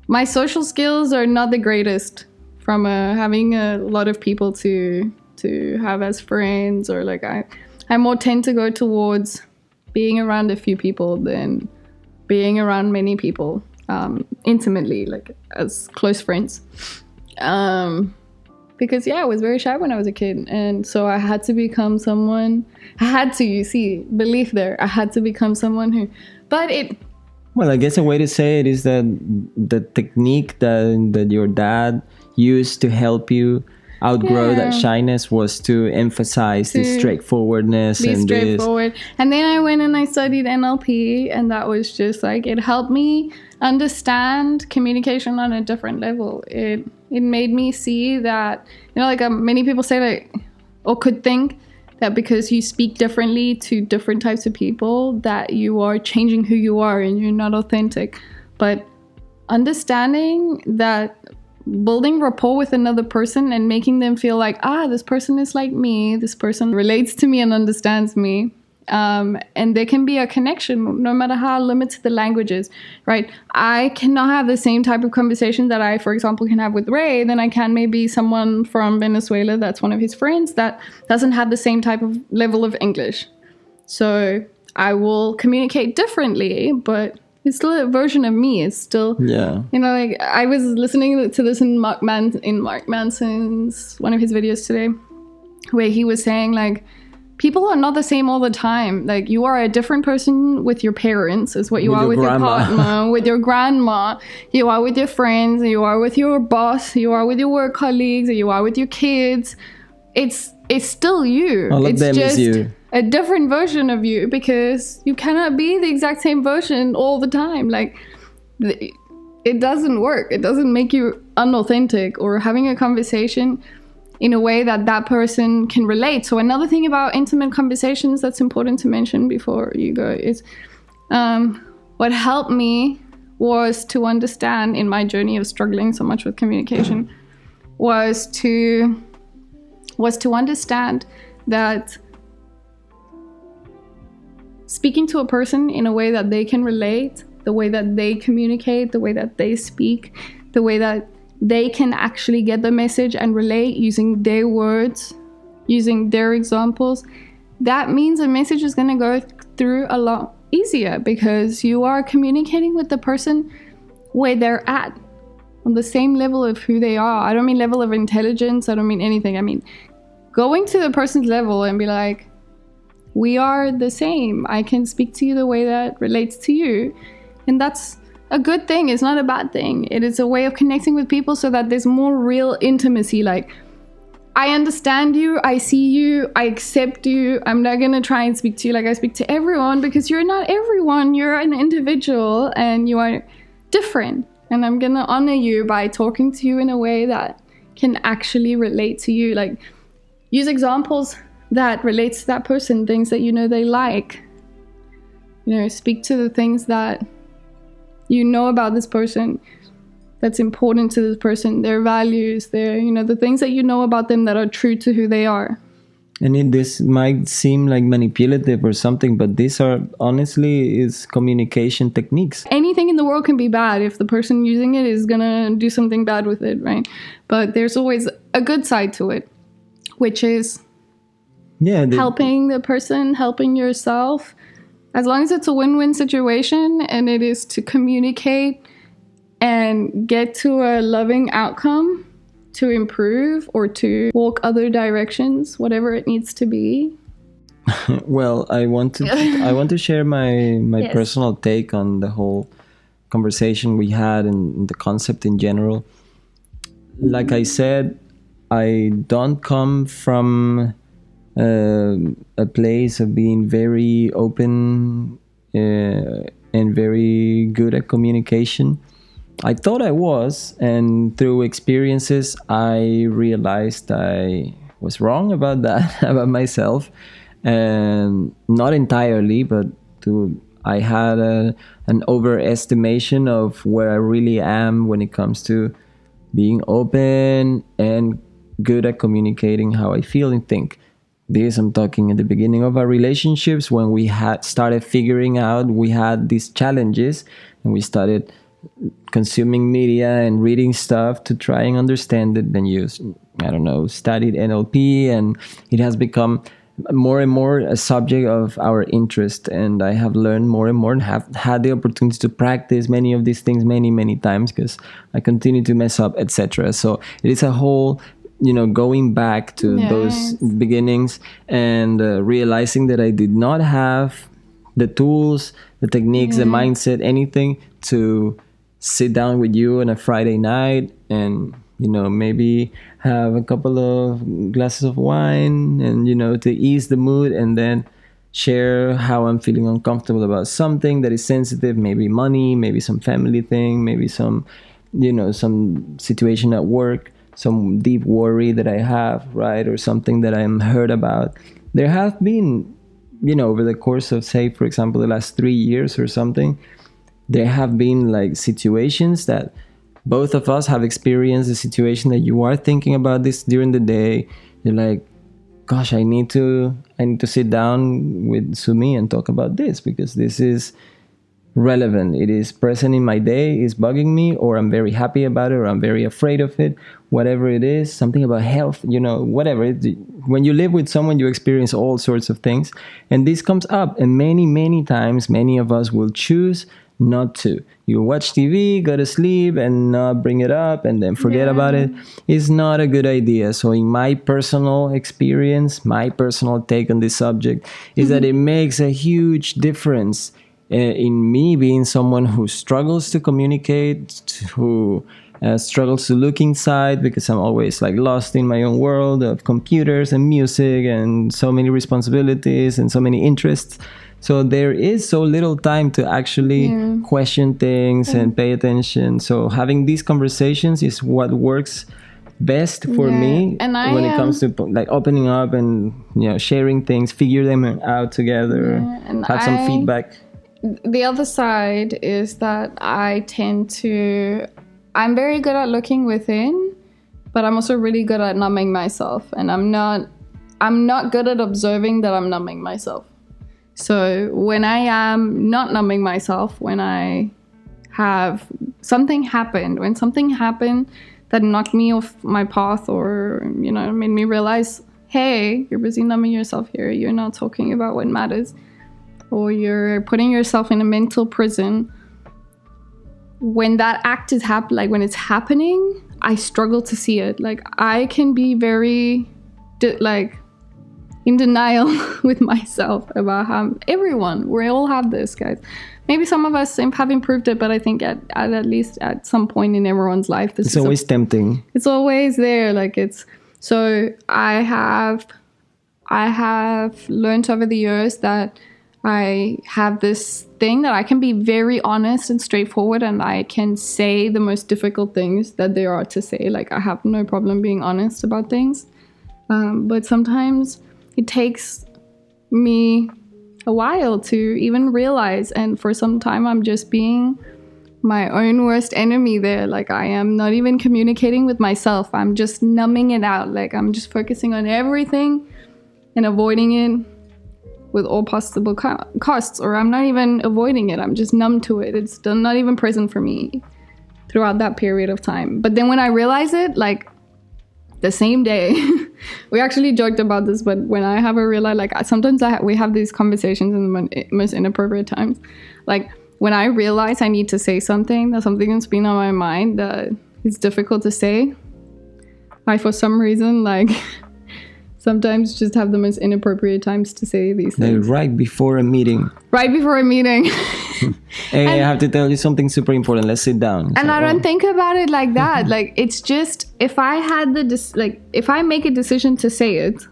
Speaker 1: my social skills are not the greatest from having a lot of people to have as friends, or I more tend to go towards being around a few people than being around many people intimately, as close friends. Because I was very shy when I was a kid, and so I had to become someone. I had to become someone who, I guess a way to say it is that the technique that your dad used to help you outgrow that shyness was to emphasize this straightforwardness and straightforward. And then I went and I studied NLP, and that was just it helped me understand communication on a different level. It made me see that, many people say or could think that because you speak differently to different types of people, that you are changing who you are and you're not authentic. But understanding that building rapport with another person and making them feel like, this person is like me, this person relates to me and understands me. And there can be a connection no matter how limited the language is, right? I cannot have the same type of conversation that I, for example, can have with Ray than I can maybe someone from Venezuela that's one of his friends that doesn't have the same type of level of English. So I will communicate differently, but it's still a version of me. It's still, like I was listening to this in Mark Manson's one of his videos today, where he was saying like, people are not the same all the time. Like you are a different person with your parents is what you are with your partner, with your grandma, you are with your friends, you are with your boss, you are with your work colleagues, you are with your kids. It's still you.
Speaker 3: All of
Speaker 1: it's
Speaker 3: them
Speaker 1: just
Speaker 3: is you.
Speaker 1: A different version of you, because you cannot be the exact same version all the time. Like it doesn't work. It doesn't make you unauthentic or having a conversation in a way that that person can relate. So another thing about intimate conversations that's important to mention before you go is what helped me was to understand in my journey of struggling so much with communication was to understand that speaking to a person in a way that they can relate, the way that they communicate, the way that they speak, the way that they can actually get the message and relate using their words, using their examples, that means a message is going to go through a lot easier because you are communicating with the person where they're at, on the same level of who they are. I don't mean level of intelligence. I don't mean anything. I mean going to the person's level and be like, we are the same. I can speak to you the way that relates to you. And that's a good thing. It's not a bad thing. It is a way of connecting with people so that there's more real intimacy. Like, I understand you, I see you, I accept you. I'm not going to try and speak to you like I speak to everyone, because you're not everyone. You're an individual and you are different. And I'm going to honor you by talking to you in a way that can actually relate to you. Like, use examples that relates to that person, things that you know they like. You know, speak to the things that you know about this person that's important to this person, their values, their, you know, the things that you know about them that are true to who they are.
Speaker 3: And this might seem like manipulative or something, but these are honestly is communication techniques.
Speaker 1: Anything in the world can be bad if the person using it is gonna do something bad with it, right? But there's always a good side to it, which is helping the person, helping yourself. As long as it's a win-win situation and it is to communicate and get to a loving outcome, to improve or to walk other directions, whatever it needs to be.
Speaker 3: Well, I want to share my
Speaker 1: Yes.
Speaker 3: personal take on the whole conversation we had and the concept in general. Like I said, I don't come from a place of being very open and very good at communication. I thought I was, and through experiences I realized I was wrong about that, about myself, and not entirely, but I had an overestimation of where I really am when it comes to being open and good at communicating how I feel and think. This I'm talking at the beginning of our relationships, when we had started figuring out we had these challenges and we started consuming media and reading stuff to try and understand it. Then studied NLP, and it has become more and more a subject of our interest. And I have learned more and more and have had the opportunity to practice many of these things many times, because I continue to mess up, etc. So it is a whole, going back to those beginnings and realizing that I did not have the tools, the techniques, the mindset, anything to sit down with you on a Friday night and, maybe have a couple of glasses of wine and, to ease the mood, and then share how I'm feeling uncomfortable about something that is sensitive, maybe money, maybe some family thing, maybe some, some situation at work. some deep worry that I have, right, or something that I'm hurt about. There have been, over the course of, say, for example, the last 3 years or something, there have been like situations that both of us have experienced, a situation that you are thinking about this during the day. You're like, gosh, I need to sit down with Sumi and talk about this because this is relevant. It is present in my day, is bugging me, or I'm very happy about it, or I'm very afraid of it, whatever it is, something about health, whatever. When you live with someone, you experience all sorts of things. And this comes up. And many, many times, many of us will choose not to. You watch TV, go to sleep, and not bring it up, and then forget about it. It's not a good idea. So in my personal experience, my personal take on this subject is that it makes a huge difference in me being someone who struggles to communicate, who struggles to look inside, because I'm always like lost in my own world of computers and music and so many responsibilities and so many interests. So there is so little time to actually question things and pay attention. So having these conversations is what works best for me when it comes to like opening up and sharing things, figure them out together, have some feedback.
Speaker 1: The other side is that I'm very good at looking within, but I'm also really good at numbing myself. And I'm not good at observing that I'm numbing myself. So when I am not numbing myself, when something happened that knocked me off my path, or, made me realize, hey, you're busy numbing yourself here. You're not talking about what matters. Or you're putting yourself in a mental prison. When that act is when it's happening, I struggle to see it. Like, I can be very, in denial with myself about how we all have this, guys. Maybe some of us have improved it, but I think at least at some point in everyone's life,
Speaker 3: it's always tempting.
Speaker 1: It's always there. So I have learned over the years that I have this thing that I can be very honest and straightforward, and I can say the most difficult things that there are to say. Like, I have no problem being honest about things. But sometimes it takes me a while to even realize, and for some time I'm just being my own worst enemy there. Like, I am not even communicating with myself. I'm just numbing it out. Like, I'm just focusing on everything and avoiding it with all possible costs, or I'm not even avoiding it. I'm just numb to it. It's not even present for me throughout that period of time. But then when I realize it, like the same day, we actually joked about this, but when I have a realize, like sometimes we have these conversations in the most inappropriate times. Like when I realize I need to say something, that something has been on my mind that is difficult to say, I, for some reason, sometimes just have the most inappropriate times to say these things.
Speaker 3: Right before a meeting.
Speaker 1: Right before a meeting.
Speaker 3: Hey, I have to tell you something super important. Let's sit down.
Speaker 1: And I don't think about it like that. Like, it's just, if I had if I make a decision to say it,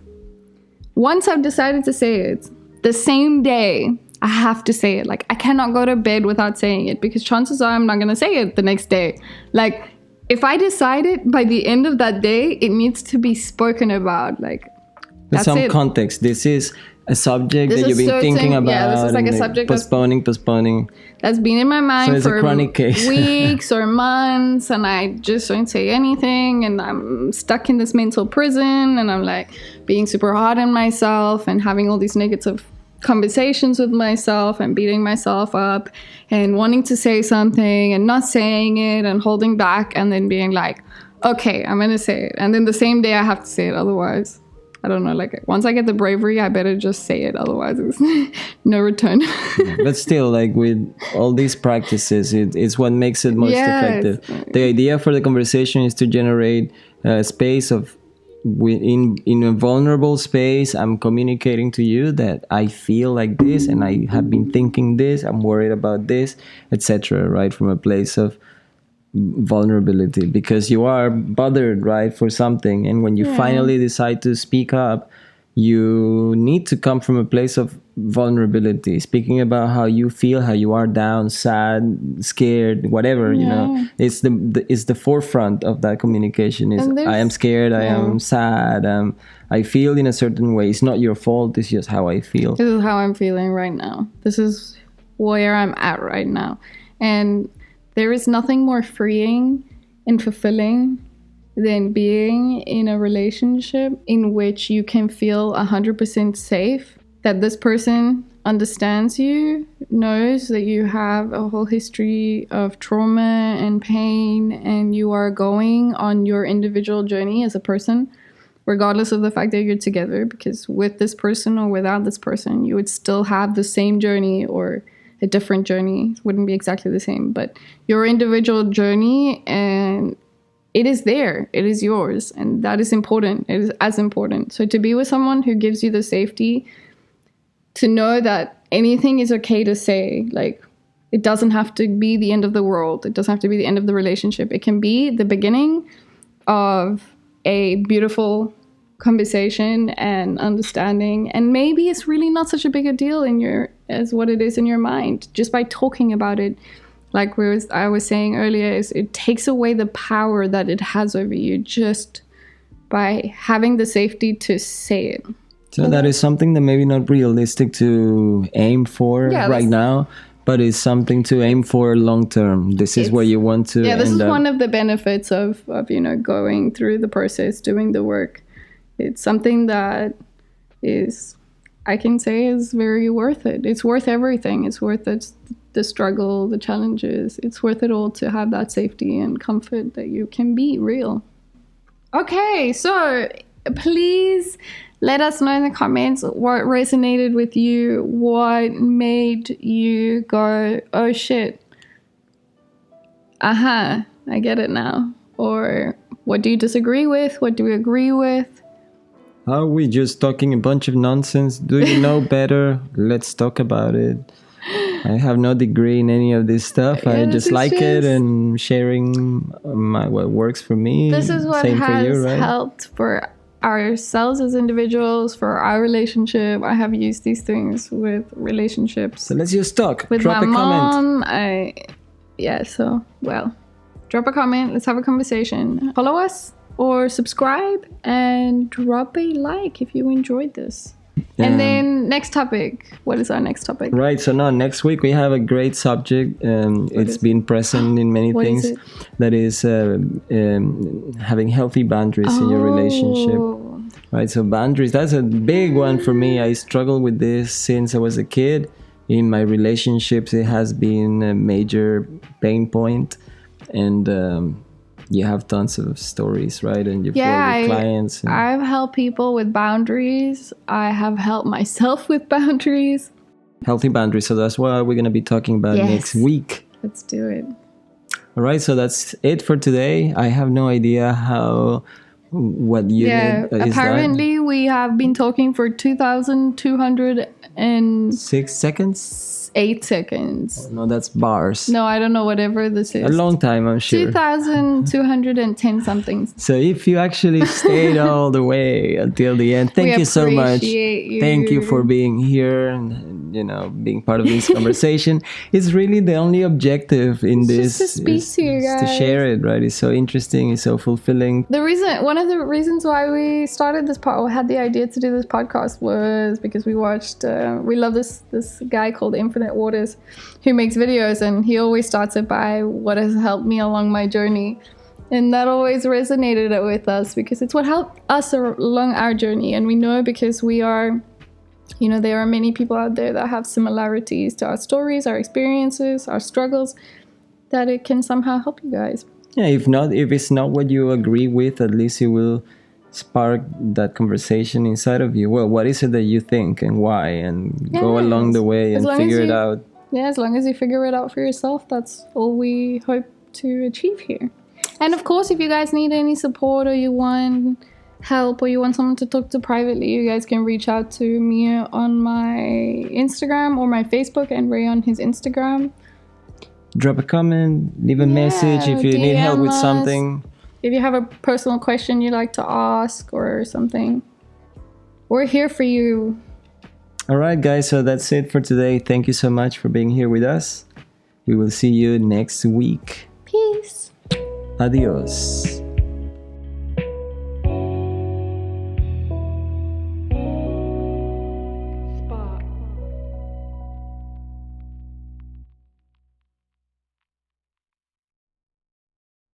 Speaker 1: once I've decided to say it, the same day, I have to say it. Like, I cannot go to bed without saying it, because chances are I'm not going to say it the next day. Like, if I decide it, by the end of that day, it needs to be spoken about. Like,
Speaker 3: there's some context. This is a subject that you've been thinking about.
Speaker 1: Yeah, this is like a subject
Speaker 3: postponing.
Speaker 1: That's been in my mind for
Speaker 3: a chronic case.
Speaker 1: weeks or months, and I just don't say anything, and I'm stuck in this mental prison, and I'm like being super hard on myself and having all these negative conversations with myself and beating myself up and wanting to say something and not saying it and holding back, and then being like, okay, I'm gonna say it, and then the same day I have to say it, otherwise I don't know, like once I get the bravery, I better just say it, otherwise it's no return.
Speaker 3: But still, like with all these practices, it's what makes it most effective. The idea for the conversation is to generate a space of, in a vulnerable space, I'm communicating to you that I feel like this and I have been thinking this, I'm worried about this, etc., right? From a place of vulnerability, because you are bothered, right, for something, and when you finally decide to speak up, you need to come from a place of vulnerability, speaking about how you feel, how you are down, sad, scared, whatever. You know, it's the forefront of that communication. Is I am scared, I am sad, I feel in a certain way. It's not your fault. It's just how I feel.
Speaker 1: This is how I'm feeling right now. This is where I'm at right now, and there is nothing more freeing and fulfilling than being in a relationship in which you can feel 100% safe, that this person understands you, knows that you have a whole history of trauma and pain, and you are going on your individual journey as a person, regardless of the fact that you're together, because with this person or without this person, you would still have the same journey or a different journey. It wouldn't be exactly the same, but your individual journey, and it is there. It is yours. And that is important. It is as important. So to be with someone who gives you the safety to know that anything is okay to say, like, it doesn't have to be the end of the world. It doesn't have to be the end of the relationship. It can be the beginning of a beautiful conversation and understanding. And maybe it's really not such a big a deal as what it is in your mind. Just by talking about it, like I was saying earlier, is it takes away the power that it has over you just by having the safety to say it.
Speaker 3: So that is something that maybe not realistic to aim for right now, but it's something to aim for long term. This is where you want to.
Speaker 1: Yeah, this is one of the benefits of going through the process, doing the work. It's something that is, I can say, is very worth it. It's worth everything. It's worth it. The struggle, the challenges, it's worth it all to have that safety and comfort that you can be real. Okay, so please let us know in the comments what resonated with you, what made you go, oh shit, I get it now. Or what do you disagree with? What do you agree with?
Speaker 3: Are we just talking a bunch of nonsense? Do you know better? Let's talk about it. I have no degree in any of this stuff. I just like it and sharing what works for me.
Speaker 1: This is what has helped for ourselves as individuals, for our relationship. I have used these things with relationships.
Speaker 3: So let's just talk.
Speaker 1: With
Speaker 3: Drop
Speaker 1: my
Speaker 3: a
Speaker 1: mom,
Speaker 3: comment.
Speaker 1: Drop a comment. Let's have a conversation. Follow us or subscribe and drop a like if you enjoyed this. And then next topic. What is our next topic?
Speaker 3: Right. So now next week we have a great subject. It's been present in many things.
Speaker 1: Is it?
Speaker 3: That is having healthy boundaries in your relationship. Right. So boundaries. That's a big one for me. I struggle with this since I was a kid. In my relationships, it has been a major pain point, and you have tons of stories, right? And you've worked with clients.
Speaker 1: I've helped people with boundaries. I have helped myself with boundaries.
Speaker 3: Healthy boundaries. So that's what we're going to be talking about next week.
Speaker 1: Let's do it.
Speaker 3: All right. So that's it for today. I have no idea what unit is
Speaker 1: apparently we have been talking for 2,206
Speaker 3: seconds.
Speaker 1: 8 seconds.
Speaker 3: No, that's bars.
Speaker 1: No, I don't know, whatever this is.
Speaker 3: A long time, I'm sure.
Speaker 1: 2,210 something.
Speaker 3: So if you actually stayed all the way until the end, thank you so much. Thank you for being here and being part of this conversation. It's really the only objective in this
Speaker 1: just to speak to you guys.
Speaker 3: To share it, right? It's so interesting, it's so fulfilling.
Speaker 1: One of the reasons why we started this had the idea to do this podcast was because we watched we love this guy called Infinite Waters who makes videos, and he always starts it by what has helped me along my journey, and that always resonated with us because it's what helped us along our journey. And we know because we are there are many people out there that have similarities to our stories, our experiences, our struggles, that it can somehow help you guys.
Speaker 3: Yeah, if it's not what you agree with, at least it will spark that conversation inside of you. Well, what is it that you think and why, and go along the way and figure it out.
Speaker 1: Yeah, as long as you figure it out for yourself, that's all we hope to achieve here. And of course, if you guys need any support or you want help or you want someone to talk to privately, you guys can reach out to me on my Instagram or my Facebook, and Ray on his Instagram.
Speaker 3: Drop a comment, leave a message if you need help with something.
Speaker 1: If you have a personal question you'd like to ask or something, we're here for you.
Speaker 3: All right, guys, so that's it for today. Thank you so much for being here with us. We will see you next week.
Speaker 1: Peace.
Speaker 3: Adios.